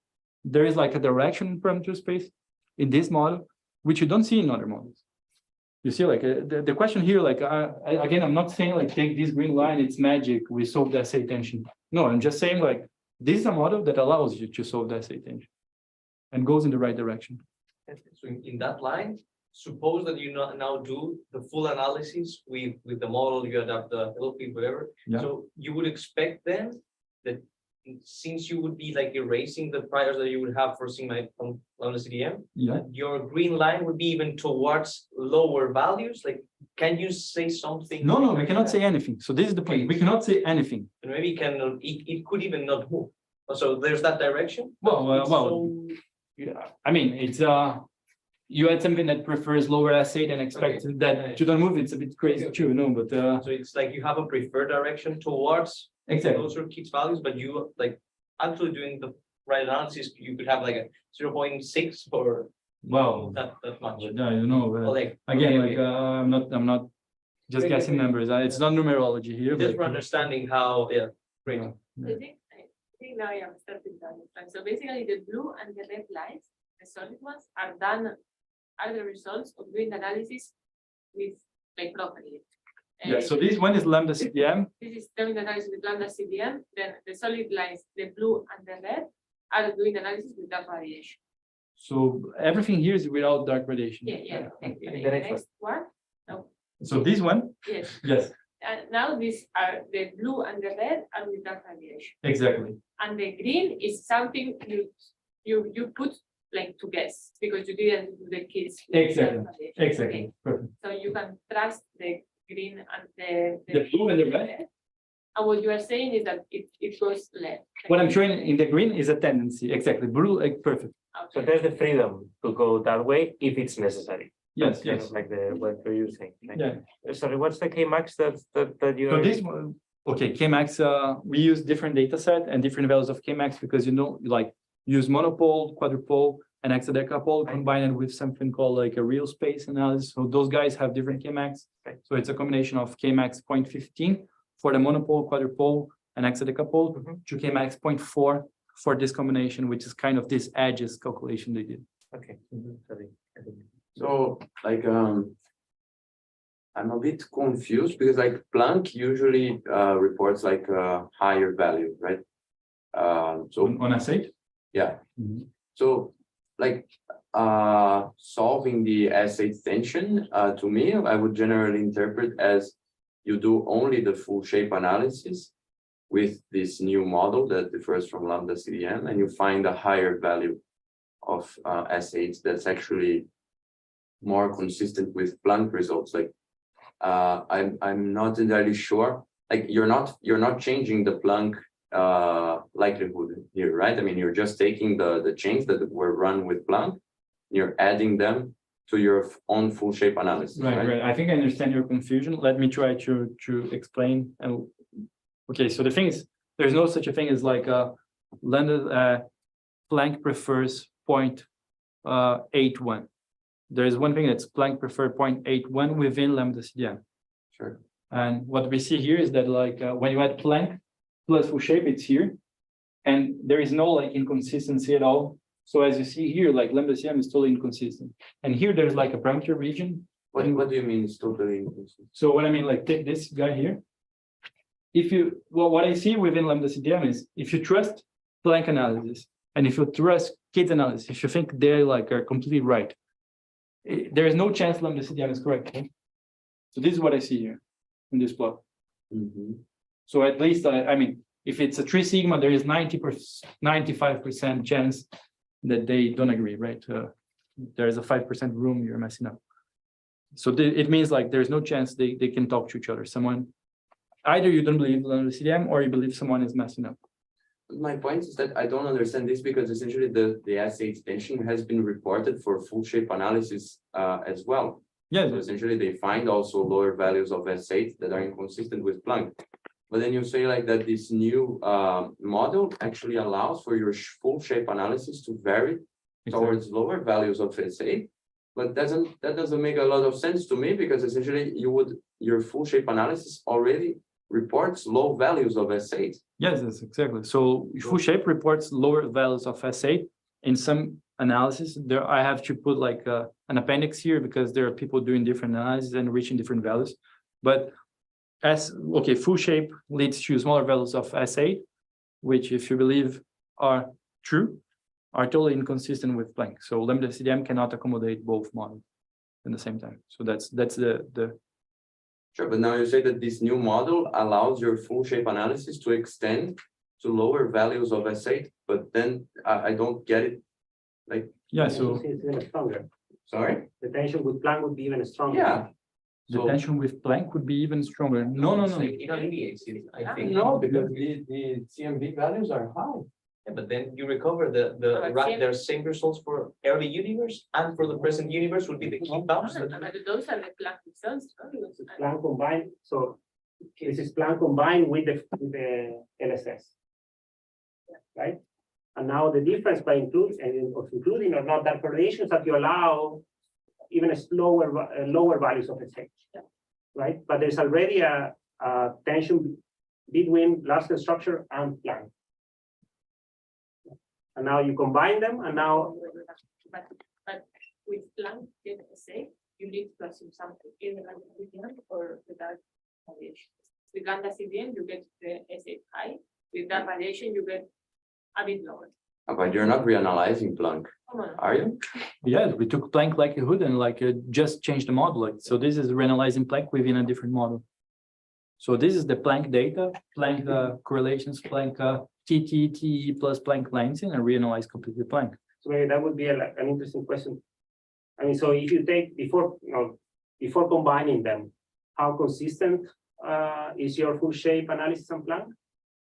There is like a direction parameter space in this model, which you don't see in other models. You see, like the question here, like again, I'm not saying like take this green line, it's magic, we solve the SA tension. No, I'm just saying like this is a model that allows you to solve the SA tension and goes in the right direction. So in that line, suppose that you now do the full analysis with the model, you adapt the LP, whatever. Yeah. So you would expect then that since you would be like erasing the priors that you would have for sigma on the CDM, Yeah. your green line would be even towards lower values. Like, can you say something? No, we cannot say anything. So this is the point. We cannot say anything. And maybe it could even not move. So there's that direction. Well, yeah. I mean, it's you had something that prefers lower S8 and expect that to don't move. It's a bit crazy too, no? But so it's like you have a preferred direction towards exactly. those kids values, but you like actually doing the right analysis, you could have like a 0.6 or that much. Yeah, Well, like, again, like I'm not just guessing numbers. It's not numerology here. just for understanding how, great. I think now I am starting to understand. So basically the blue and the red lines, the solid ones, are the results of doing analysis with like properly. Yeah, so this one is lambda CDM. This is doing analysis with lambda CDM. Then the solid lines, the blue and the red, are doing analysis with dark radiation. So everything here is without dark radiation. Yeah. And The the next next one. No. So this one? Yes. Yes, And now these are the blue and the red are with dark radiation. exactly. And the green is something you put like to guess because you didn't do the kids. with Exactly. dark radiation. Exactly. Okay. Perfect. So you can trust the green and The blue and the red? And what you are saying is that it goes left. What I'm showing in the green is a tendency, exactly, blue, like perfect. So Okay. there's the freedom to go that way if it's necessary. Yes, That's kind yes. of like what you're saying. Like, Yeah. sorry, what's the K-max that you? So this one, okay, K-max, we use different data set and different values of K-max because like use monopole, quadrupole, and hexadecapole, combine it with something called like a real space analysis. So those guys have different K-max. So it's a combination of K-max 0.15 for the monopole, quadrupole, and hexadecapole to K-max 0.4 for this combination, which is kind of this edges calculation they did. Okay. Sorry. So like I'm a bit confused because like Planck usually reports like a higher value, right? So On S8? yeah. Mhm. So like solving the S8 tension to me, I would generally interpret as you do only the full shape analysis with this new model that differs from lambda CDM, and you find a higher value of S8 that's actually more consistent with Planck results. Like I'm not entirely sure. Like you're not changing the Planck likelihood here, right? I mean, you're just taking the chains that were run with Planck, you're adding them to your own full shape analysis, Right, right? right. I think I understand your confusion. Let me try to explain. And okay, so the thing is, there's no such a thing as like lambda Planck prefers 0.81. There is one thing that's Planck preferred 0.81 within lambda CDM. Sure. And what we see here is that like when you add Planck plus full shape, it's here, and there is no like inconsistency at all. So as you see here, like lambda CDM is totally inconsistent, and here there's like a parameter region. What do you mean it's totally inconsistent? So what I mean, like take this guy here. If you, well, what I see within lambda CDM is if you trust Planck analysis and if you trust Kate's analysis, if you think they like are completely right, there is no chance lambda CDM is correct. Okay? So this is what I see here in this plot. So at least I mean, if it's a 3 sigma, there is 95% chance that they don't agree, right? There is a 5% room you're messing up. So it means like there's no chance they can talk to each other. Someone, either you don't believe lambda CDM or you believe someone is messing up. My point is that I don't understand this because essentially the S8 tension has been reported for full shape analysis as well. Yeah. So essentially they find also lower values of S8 that are inconsistent with Planck. But then you say like that this new model actually allows for your full shape analysis to vary towards lower values of S8. But that doesn't make a lot of sense to me because essentially your full shape analysis already reports low values of S8. Yes, exactly. So full shape reports lower values of S8. In some analysis, there I have to put like an appendix here because there are people doing different analyses and reaching different values. But full shape leads to smaller values of S8, which if you believe are true, are totally inconsistent with Planck. So lambda CDM cannot accommodate both models in the same time. So that's the Sure, but now you say that this new model allows your full shape analysis to extend to lower values of S8, but then I don't get it. Like, yeah, so It's even stronger. sorry? The tension with Planck would be even stronger. Yeah. the So, tension with Planck would be even stronger. No. It alleviates it, I think. no, because the CMV values are high. Yeah, but then you recover their same results for early universe and for the present universe would be the key bounds. But those are the Planck results. It's Planck combined, so this is Planck combined with the LSS. Right? And now the difference by including or not that correlation is that you allow even lower values of S8. Right? But there's already a tension between large-scale structure and Planck. And now you combine them, and now But with Planck say you need to assume something in the lambda CDM or without variation. With lambda CDM, you get the S8 high. With that variation, you get a bit lower. But you're not reanalyzing Planck, Come on. are you? yeah, we took Planck likelihood and like just changed the model. Like, so this is reanalyzing Planck within a different model. So this is the Planck data, Planck correlations, Planck TE plus Planck Lansing, and reanalyze completely Planck. so maybe that would be an interesting question. I mean, so if you take before combining them, how consistent is your full shape analysis on Planck?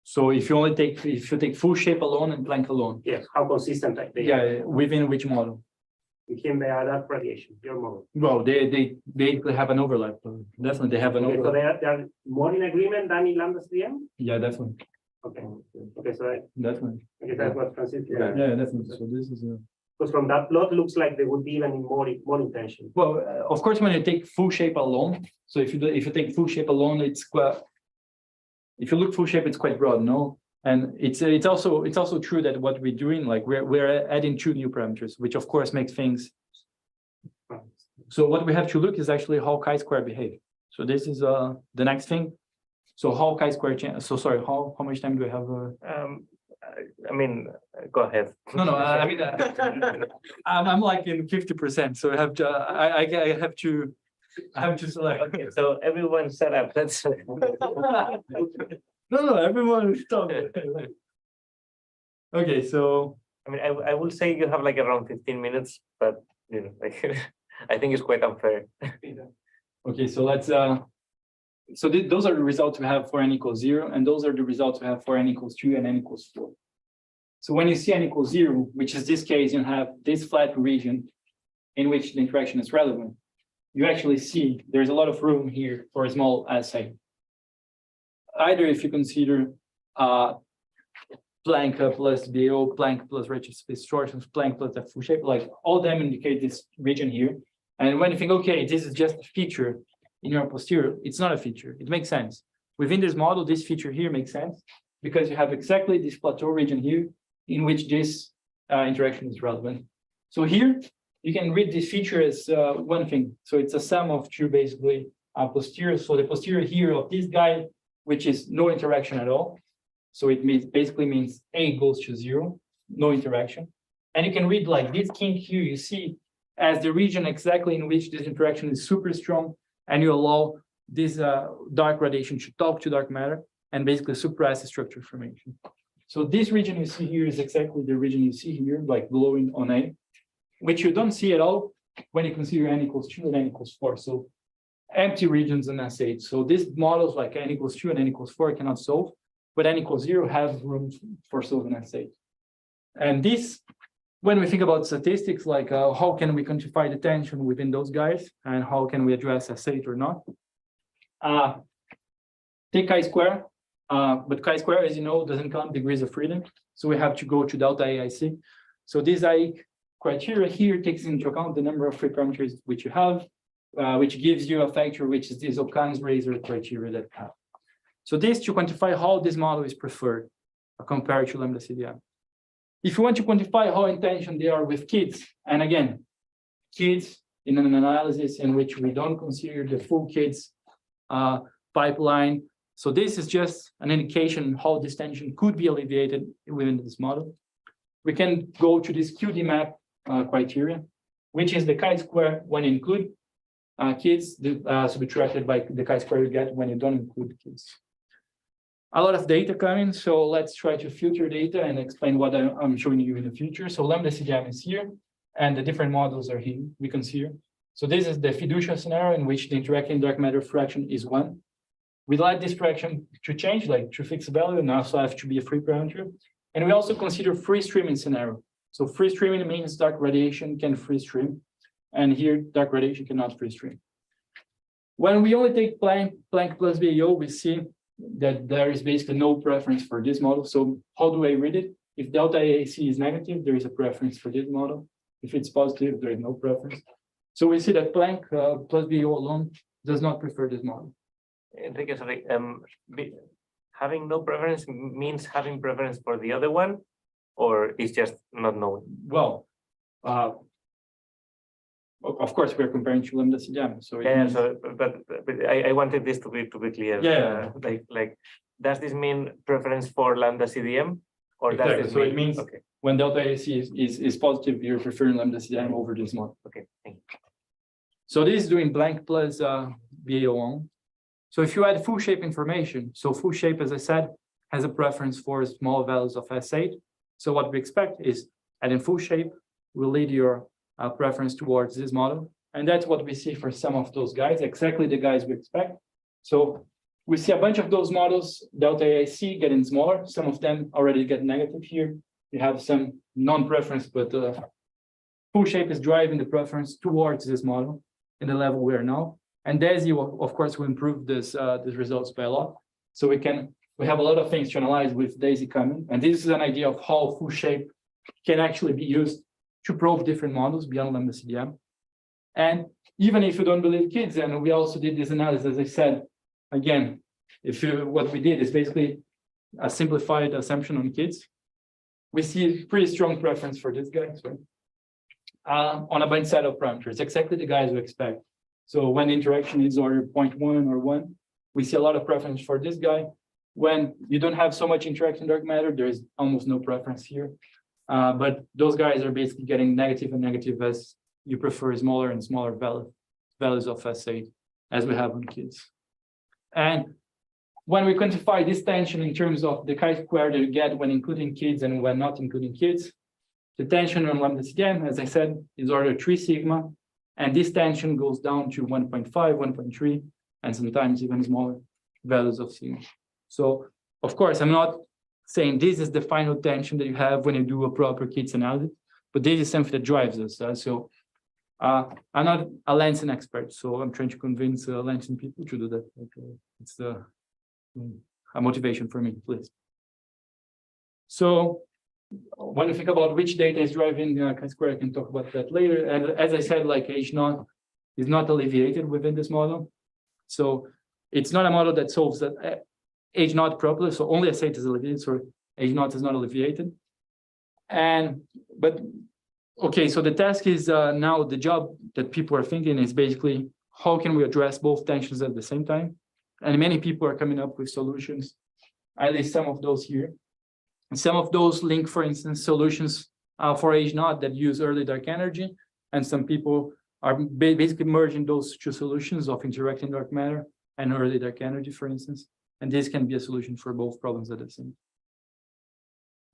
So if you take full shape alone and Planck alone, Yes, how consistent they are yeah, within which model? within the dark radiation, your model. Well, they basically have an overlap. Definitely, they have an Okay, so overlap. they are more in agreement than in lambda CDM? Yeah, definitely, Okay, okay, so definitely. okay, that's what Francisco. Yeah, definitely. So this is a. Because from that plot, looks like they would be even more intention. Well, of course, when you take full shape alone, so if you take full shape alone, it's quite. If you look full shape, it's quite broad, no? And it's also true that what we're doing, like we're adding 2 new parameters, which of course makes things. So what we have to look is actually how chi-square behave. So this is the next thing. So how chi-square change. So sorry, how much time do we have? I mean, go ahead. No, I mean, I'm like in 50%, so I have to. I have to select. Okay, so everyone set up. That's No, everyone stop. Okay, so I mean, I will say you have like around 15 minutes, but you know, like I think it's quite unfair. okay, so let's so those are the results we have for n equals 0, and those are the results we have for n equals 2 and n equals 4. So when you see n equals 0, which is this case, you have this flat region in which the interaction is relevant. You actually see there's a lot of room here for a small assay. Either if you consider Planck plus BO, Planck plus redshift distortions, Planck plus the full shape, like all of them indicate this region here. And when you think, okay, this is just a feature in your posterior, it's not a feature. It makes sense. Within this model, this feature here makes sense because you have exactly this plateau region here in which this interaction is relevant. So here, you can read this feature as one thing. So it's a sum of 2 basically posterior. So the posterior here of this guy, which is no interaction at all. So it basically means A goes to 0, no interaction. And you can read like this kink here, you see as the region exactly in which this interaction is super strong, and you allow this dark radiation to talk to dark matter and basically suppress the structure formation. So this region you see here is exactly the region you see here, like glowing on A, which you don't see at all when you consider n equals 2 and n equals 4. So empty regions in S8. So these models like n equals 2 and n equals 4 cannot solve, but n equals 0 have room for solving S8. And this, when we think about statistics, like how can we quantify the tension within those guys and how can we address S8 or not? Take chi-square, but chi-square, as you know, doesn't count degrees of freedom. So we have to go to delta AIC. So this AIC criteria here takes into account the number of free parameters which you have, which gives you a factor which is this Occam's razor criteria that you have. So this to quantify how this model is preferred compared to lambda CDM. If you want to quantify how intention they are with kids, and again, kids in an analysis in which we don't consider the full kids pipeline. So this is just an indication how this tension could be alleviated within this model. We can go to this QD map criteria, which is the chi-square when you include kids, subtracted by the chi-square you get when you don't include kids. A lot of data coming, so let's try to filter data and explain what I'm showing you in the future. So lambda CDM is here, and the different models are here, we consider. So this is the fiducial scenario in which the interacting dark matter fraction is 1. We'd like this fraction to change, like to fix a value, and also have to be a free parameter. And we also consider free streaming scenario. So free streaming means dark radiation can free stream, and here dark radiation cannot free stream. When we only take Planck plus BAO, we see that there is basically no preference for this model. So how do I read it? If delta AAC is negative, there is a preference for this model. If it's positive, there is no preference. So we see that Planck plus BAO alone does not prefer this model. Henrique, sorry, having no preference means having preference for the other one, or is just not knowing? Well, of course, we're comparing to lambda CDM. So yeah, so but I wanted this to be clear. Yeah. Like, does this mean preference for lambda CDM, or exactly. does this so mean, it means okay, when delta AC is positive, you're preferring lambda CDM over this model. okay, thank you. So this is doing Planck plus BAO1. So if you add full shape information, so full shape, as I said, has a preference for small values of S8. So what we expect is adding full shape will lead your preference towards this model. And that's what we see for some of those guys, exactly the guys we expect. So we see a bunch of those models, delta AIC getting smaller. Some of them already get negative here. We have some non-preference, but full shape is driving the preference towards this model in the level we are now. And DESI, of course, will improve this these results by a lot. So we have a lot of things to analyze with DESI coming. And this is an idea of how full shape can actually be used to probe different models beyond lambda CDM. And even if you don't believe kids, and we also did this analysis, as I said, again, what we did is basically a simplified assumption on kids. We see pretty strong preference for this guy, on a bunch set of parameters, exactly the guys we expect. So when the interaction is order 0.1 or 1, we see a lot of preference for this guy. When you don't have so much interaction in dark matter, there is almost no preference here. But those guys are basically getting negative and negative as you prefer smaller and smaller values of S8 as we have on kids. And when we quantify this tension in terms of the chi-square that you get when including kids and when not including kids, the tension on lambda CDM, as I said, is order 3 sigma. And this tension goes down to 1.5, 1.3, and sometimes even smaller values of sigma. So, of course, I'm not saying this is the final tension that you have when you do a proper kids analysis, but this is something that drives us. I'm not a Lansing expert, so I'm trying to convince Lansing people to do that. It's a motivation for me, please. So when you think about which data is driving chi-square, I can talk about that later. And as I said, like H0 is not alleviated within this model. So it's not a model that solves that H0 properly. So only S8 is alleviated, so H0 is not alleviated. But okay, so the task is now the job that people are thinking is basically how can we address both tensions at the same time? And many people are coming up with solutions, at least some of those here. And some of those link, for instance, solutions for H0 that use early dark energy. And some people are basically merging those two solutions of interacting dark matter and early dark energy, for instance. And this can be a solution for both problems at the same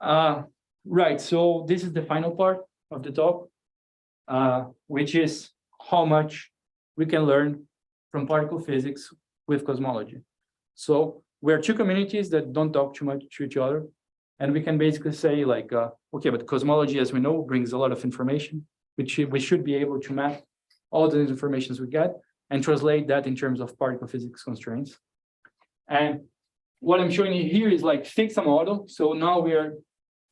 time. Right, so this is the final part of the talk, which is how much we can learn from particle physics with cosmology. So we're two communities that don't talk too much to each other. And we can basically say like, okay, but cosmology, as we know, brings a lot of information, which we should be able to map all the informations we get and translate that in terms of particle physics constraints. And what I'm showing you here is like fix a model. So now we are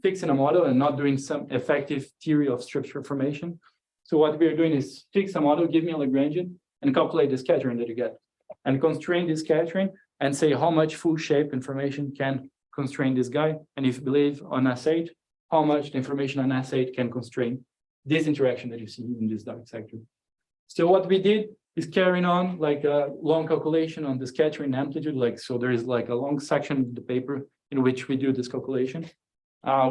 fixing a model and not doing some effective theory of structure formation. So what we are doing is fix a model, give me a Lagrangian, and calculate the scattering that you get. And constrain this scattering and say how much full shape information can constrain this guy. And if you believe on S8, how much the information on S8 can constrain this interaction that you see in this dark sector. So what we did is carrying on like a long calculation on the scattering amplitude. Like, so there is like a long section of the paper in which we do this calculation.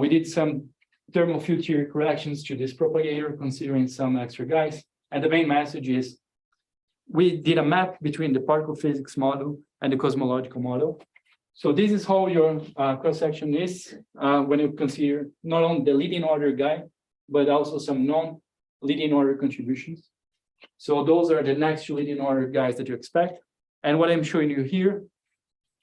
We did some thermal field theory corrections to this propagator, considering some extra guys. And the main message is we did a map between the particle physics model and the cosmological model. So this is how your cross-section is when you consider not only the leading order guy, but also some non-leading order contributions. So those are the next two leading order guys that you expect. And what I'm showing you here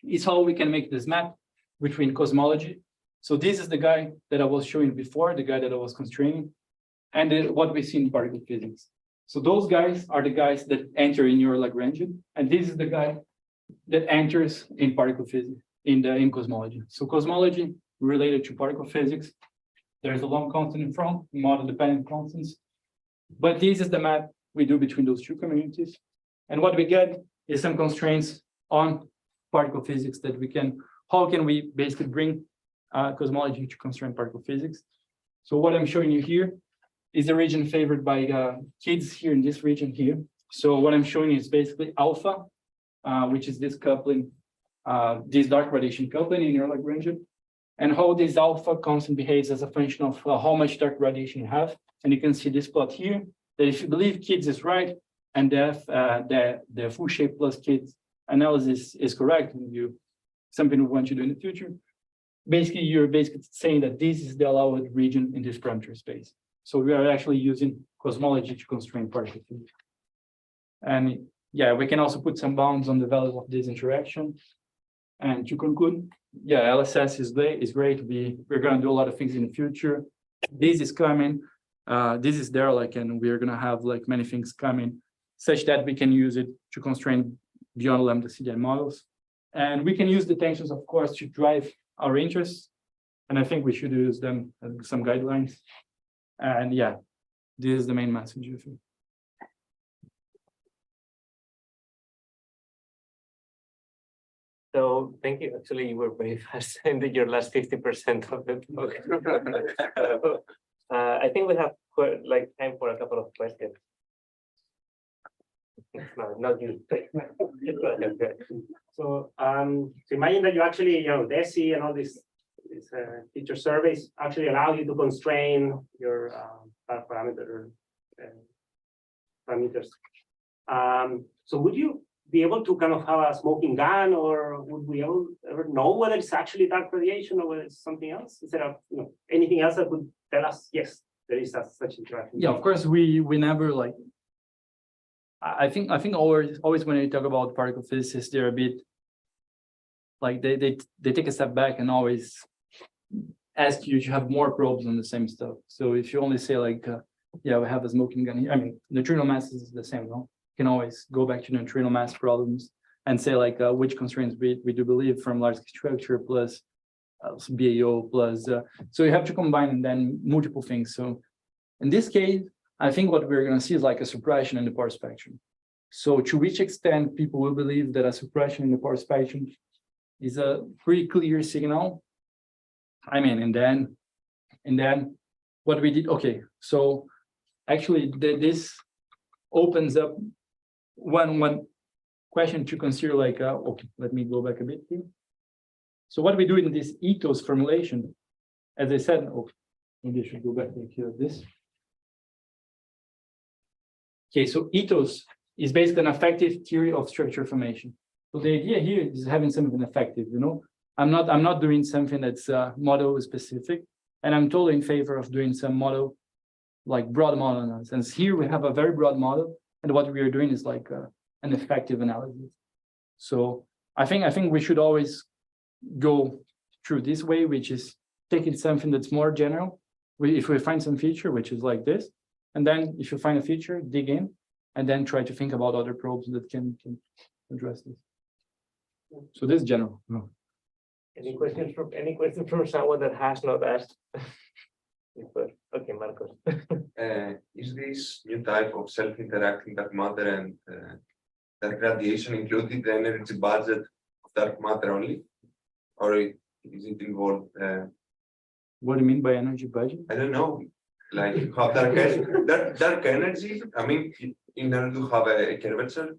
is how we can make this map between cosmology. So this is the guy that I was showing before, the guy that I was constraining, and then what we see in particle physics. So those guys are the guys that enter in your Lagrangian, and this is the guy that enters in particle physics in cosmology. So cosmology related to particle physics. There's a long constant in front, model dependent constants. But this is the map we do between those two communities. And what we get is some constraints on particle physics that we can, how can we basically bring cosmology to constrain particle physics. So what I'm showing you here is the region favored by kids here in this region here. So what I'm showing is basically alpha, which is this coupling, this dark radiation coupling in your Lagrangian, and how this alpha constant behaves as a function of how much dark radiation you have. And you can see this plot here, that if you believe kids is right, and the full shape plus kids analysis is correct, and something we want to do in the future, basically you're basically saying that this is the allowed region in this parameter space. So we are actually using cosmology to constrain particle physics. And yeah, we can also put some bounds on the values of this interaction. And to conclude, yeah, LSS is great. We're gonna do a lot of things in the future. This is coming. This is there, like, and we're gonna have like many things coming, such that we can use it to constrain beyond lambda CDI models. And we can use the tensions, of course, to drive our interests. And I think we should use them as some guidelines. And yeah, this is the main message of it. So thank you. Actually, you were very fast in your last 50% of the talk. I think we have like time for a couple of questions. No, not you. So imagine that you actually, DESI and all these feature surveys actually allow you to constrain your parameters. So would you be able to kind of have a smoking gun, or would we ever know whether it's actually dark radiation or whether it's something else? Is there anything else that would tell us, yes, there is such interaction? Yeah, of course, we never like. I think always when you talk about particle physicists, they're a bit like they take a step back and always ask you to have more probes on the same stuff. So if you only say like, yeah, we have a smoking gun here. I mean, neutrino mass is the same, no? You can always go back to neutrino mass problems and say like which constraints we do believe from large structure plus BAO plus. So you have to combine and then multiple things. So in this case, I think what we're going to see is like a suppression in the power spectrum. So to which extent people will believe that a suppression in the power spectrum is a pretty clear signal. I mean, and then what we did, okay, so actually this opens up one question to consider, like, okay, let me go back a bit here. So what we do in this ETHOS formulation, as I said, okay, maybe I should go back here, this. Okay, so ETHOS is basically an effective theory of structure formation. So the idea here is having something effective, I'm not doing something that's model specific, and I'm totally in favor of doing some model, like broad model analysis. Here we have a very broad model, and what we are doing is like an effective analysis. So I think we should always go through this way, which is taking something that's more general. If we find some feature, which is like this, and then if you find a feature, dig in, and then try to think about other probes that can address this. So this is general. No. Any questions from someone that has not asked? Okay, Marcos. Is this new type of self-interacting dark matter and dark radiation included the energy budget of dark matter only, or is it involved? What do you mean by energy budget? I don't know. Like how dark energy. I mean, in order to have a curvature,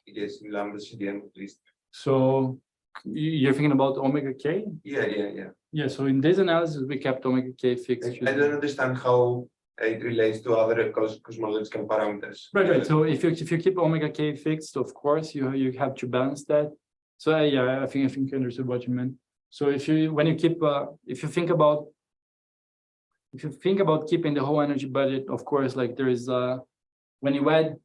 it is in lambda CDM at least. So you're thinking about omega k? Yeah. Yeah, so in this analysis, we kept omega k fixed. I don't understand how it relates to other cosmological parameters. Right. So if you keep omega k fixed, of course, you have to balance that. So yeah, I think I understood what you meant. So if you think about keeping the whole energy budget, of course, like there is when you add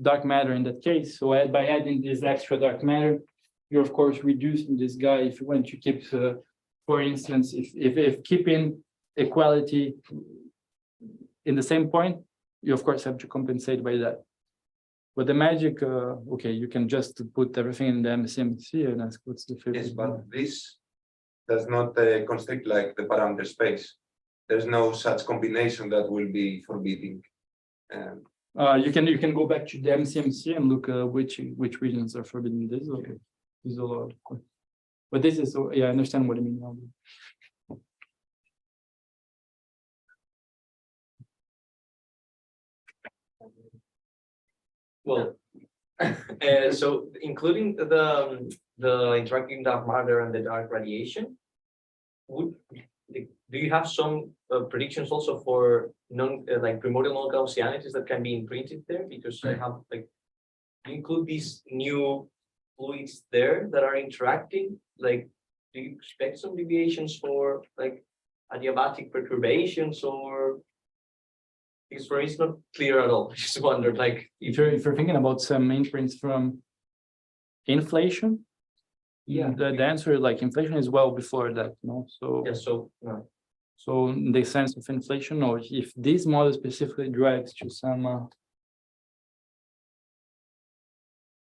dark matter in that case, so by adding this extra dark matter, you're of course reducing this guy. If you want to keep, for instance, if keeping equality in the same point, you of course have to compensate by that. But the magic, okay, you can just put everything in the MCMC and ask what's the favorite. Yes, but this does not constrict like the parameter space. There's no such combination that will be forbidding. You can go back to the MCMC and look which regions are forbidden. This is okay. This is a lot. But this is, yeah, I understand what you mean now. Well, so including the interacting dark matter and the dark radiation, do you have some predictions also for like primordial non-Gaussianities that can be imprinted there? Because I have like, do you include these new fluids there that are interacting? Like, do you expect some deviations for like adiabatic perturbations, or because for me it's not clear at all? I just wondered, like, If you're thinking about some imprints from inflation, Yeah. The answer, like inflation, is well before that, no? So. Yeah, so, no. So in the sense of inflation, or if this model specifically drives to some,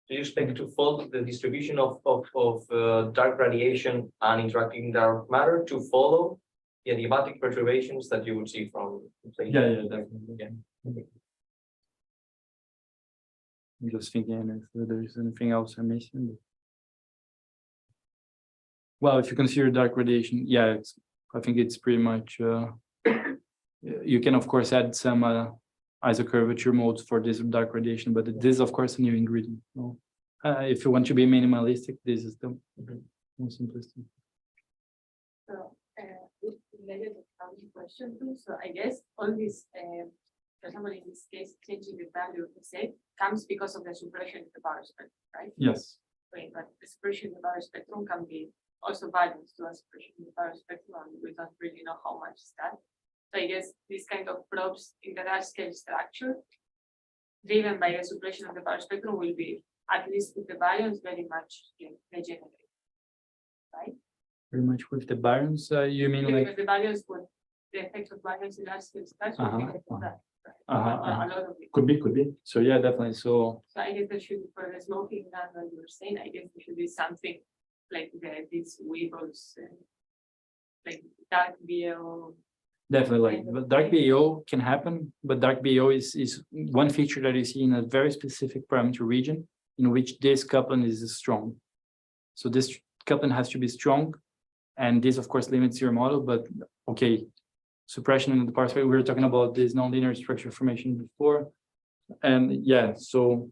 Do you expect to follow the distribution of dark radiation and interacting dark matter to follow the adiabatic perturbations that you would see from inflation? yeah, definitely. Yeah. I'm just thinking if there's anything else I'm missing. Well, if you consider dark radiation, yeah, I think it's pretty much, you can of course add some isocurvature modes for this dark radiation, but this is of course a new ingredient. No? If you want to be minimalistic, this is the most simplistic. So, related to question too. So I guess all this, for example, in this case, changing the value of the set comes because of the suppression of the power spectrum, right? Yes. Right, but the suppression of the power spectrum can be also balanced to a suppression of the power spectrum, and we don't really know how much is that. So I guess this kind of probes in the large scale structure, driven by the suppression of the power spectrum, will be, at least with the baryons, very much degenerate, right? Very much with the baryons, you mean Because like, the baryons would, the effect of baryons in large scale structure will be because of that. Right? A lot of it. could be. So yeah, definitely. So So I guess there should, for the smoking gun that you were saying, I guess there should be something like these weevils, like dark BO. definitely, like, but dark BAO can happen, but dark BAO is one feature that you see in a very specific parameter region in which this coupling is strong. So this coupling has to be strong, and this of course limits your model, but okay, suppression in the power spectrum, we were talking about this nonlinear structure formation before. And yeah, so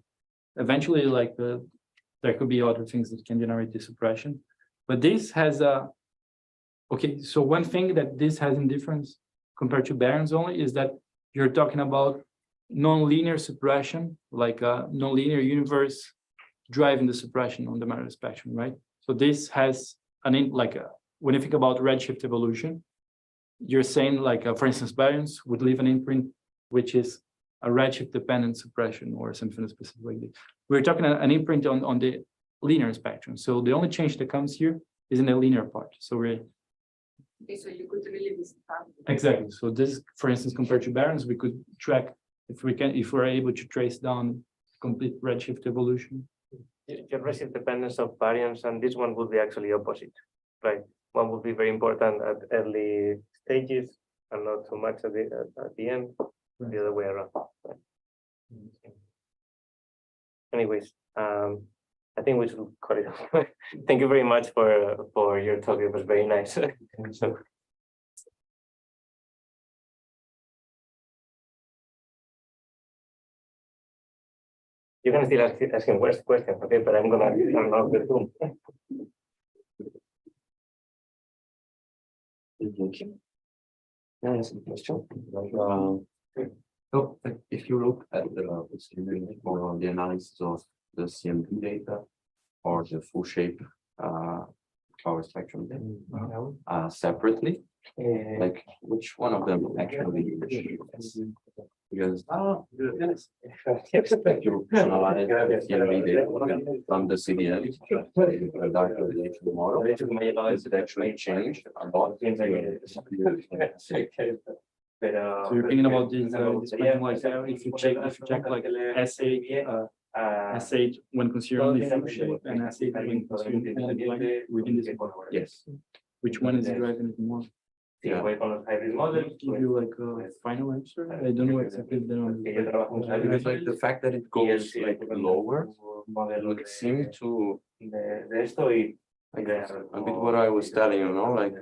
eventually like there could be other things that can generate this suppression, but this has a, okay, so one thing that this has in difference compared to baryons only is that you're talking about nonlinear suppression, like a nonlinear universe driving the suppression on the matter spectrum, right? So this has when you think about redshift evolution, you're saying like, for instance, baryons would leave an imprint, which is a redshift dependent suppression or something specific like this. We're talking an imprint on the linear spectrum. So the only change that comes here is in the linear part. So we're Okay, so you could really be exactly. So this, for instance, compared to baryons, we could track if we're able to trace down complete redshift evolution. The redshift dependence of baryons, and this one would be actually opposite, right? One would be very important at early stages and not so much at the end, the other way around. Right? Anyways, I think we should cut it off. Thank you very much for your talk. It was very nice. So, you can still ask him questions, okay? But I'm gonna turn off the Zoom. That's a question. So if you look at the analysis of the CMP data or the full shape power spectrum data separately, like which one of them actually because you analyze the CMP data from the CDN dark radiation model, is it actually changed a lot? So you're thinking about this like if you check like S8 when considering only full shape and S8 when considering only blank within this model. Yes. Which one is driving it more? Yeah. Give you like a final answer. I don't know exactly Because like the fact that it goes like lower would seem to like a bit what I was telling you, know, like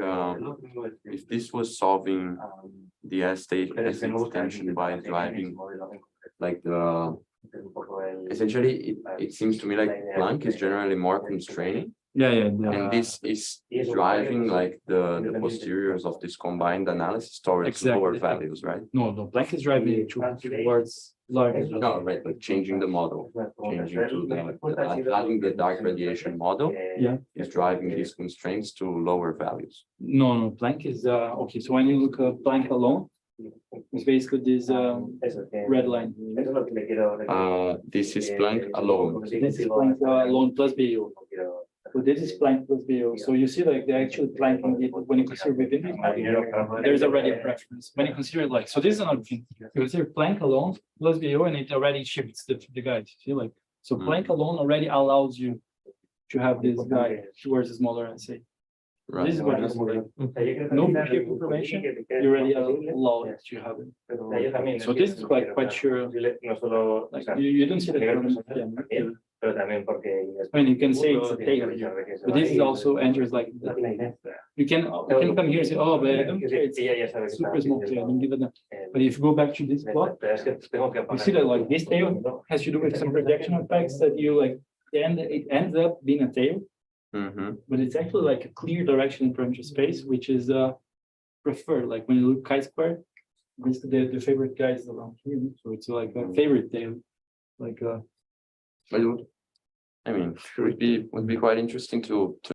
if this was solving the S-state extension by driving like the essentially it seems to me like Planck is generally more constraining. Yeah. And this is driving like the posteriors of this combined analysis towards lower values, right? No, Planck is driving towards larger. No, right, like changing the model, changing to adding the dark radiation model is driving these constraints to lower values. No, Planck is okay. So when you look at Planck alone, it's basically this red line. This is Planck alone. This is Planck alone plus BO. So this is Planck plus BO. So you see like they're actually planking it when you consider within it, there's already a preference. When you consider like, so this is another thing. You consider Planck alone plus BO and it already shifts the guide. See like, so Planck alone already allows you to have this guide towards a smaller assay. This is what you see. No shape information, you already allow it to have it. So this is quite sure. Like you don't see that. I mean, you can say it's a tail, but this is also enters like you can come here and say, oh, but I don't care, it's super small tail, don't give it that. But if you go back to this plot, you see that like this tail has to do with some projection effects that you like, and it ends up being a tail. But it's actually like a clear direction in parameter space, which is preferred. Like when you look chi-square, this the favorite guy is around here. So it's like a favorite tail. Like I mean, would be quite interesting to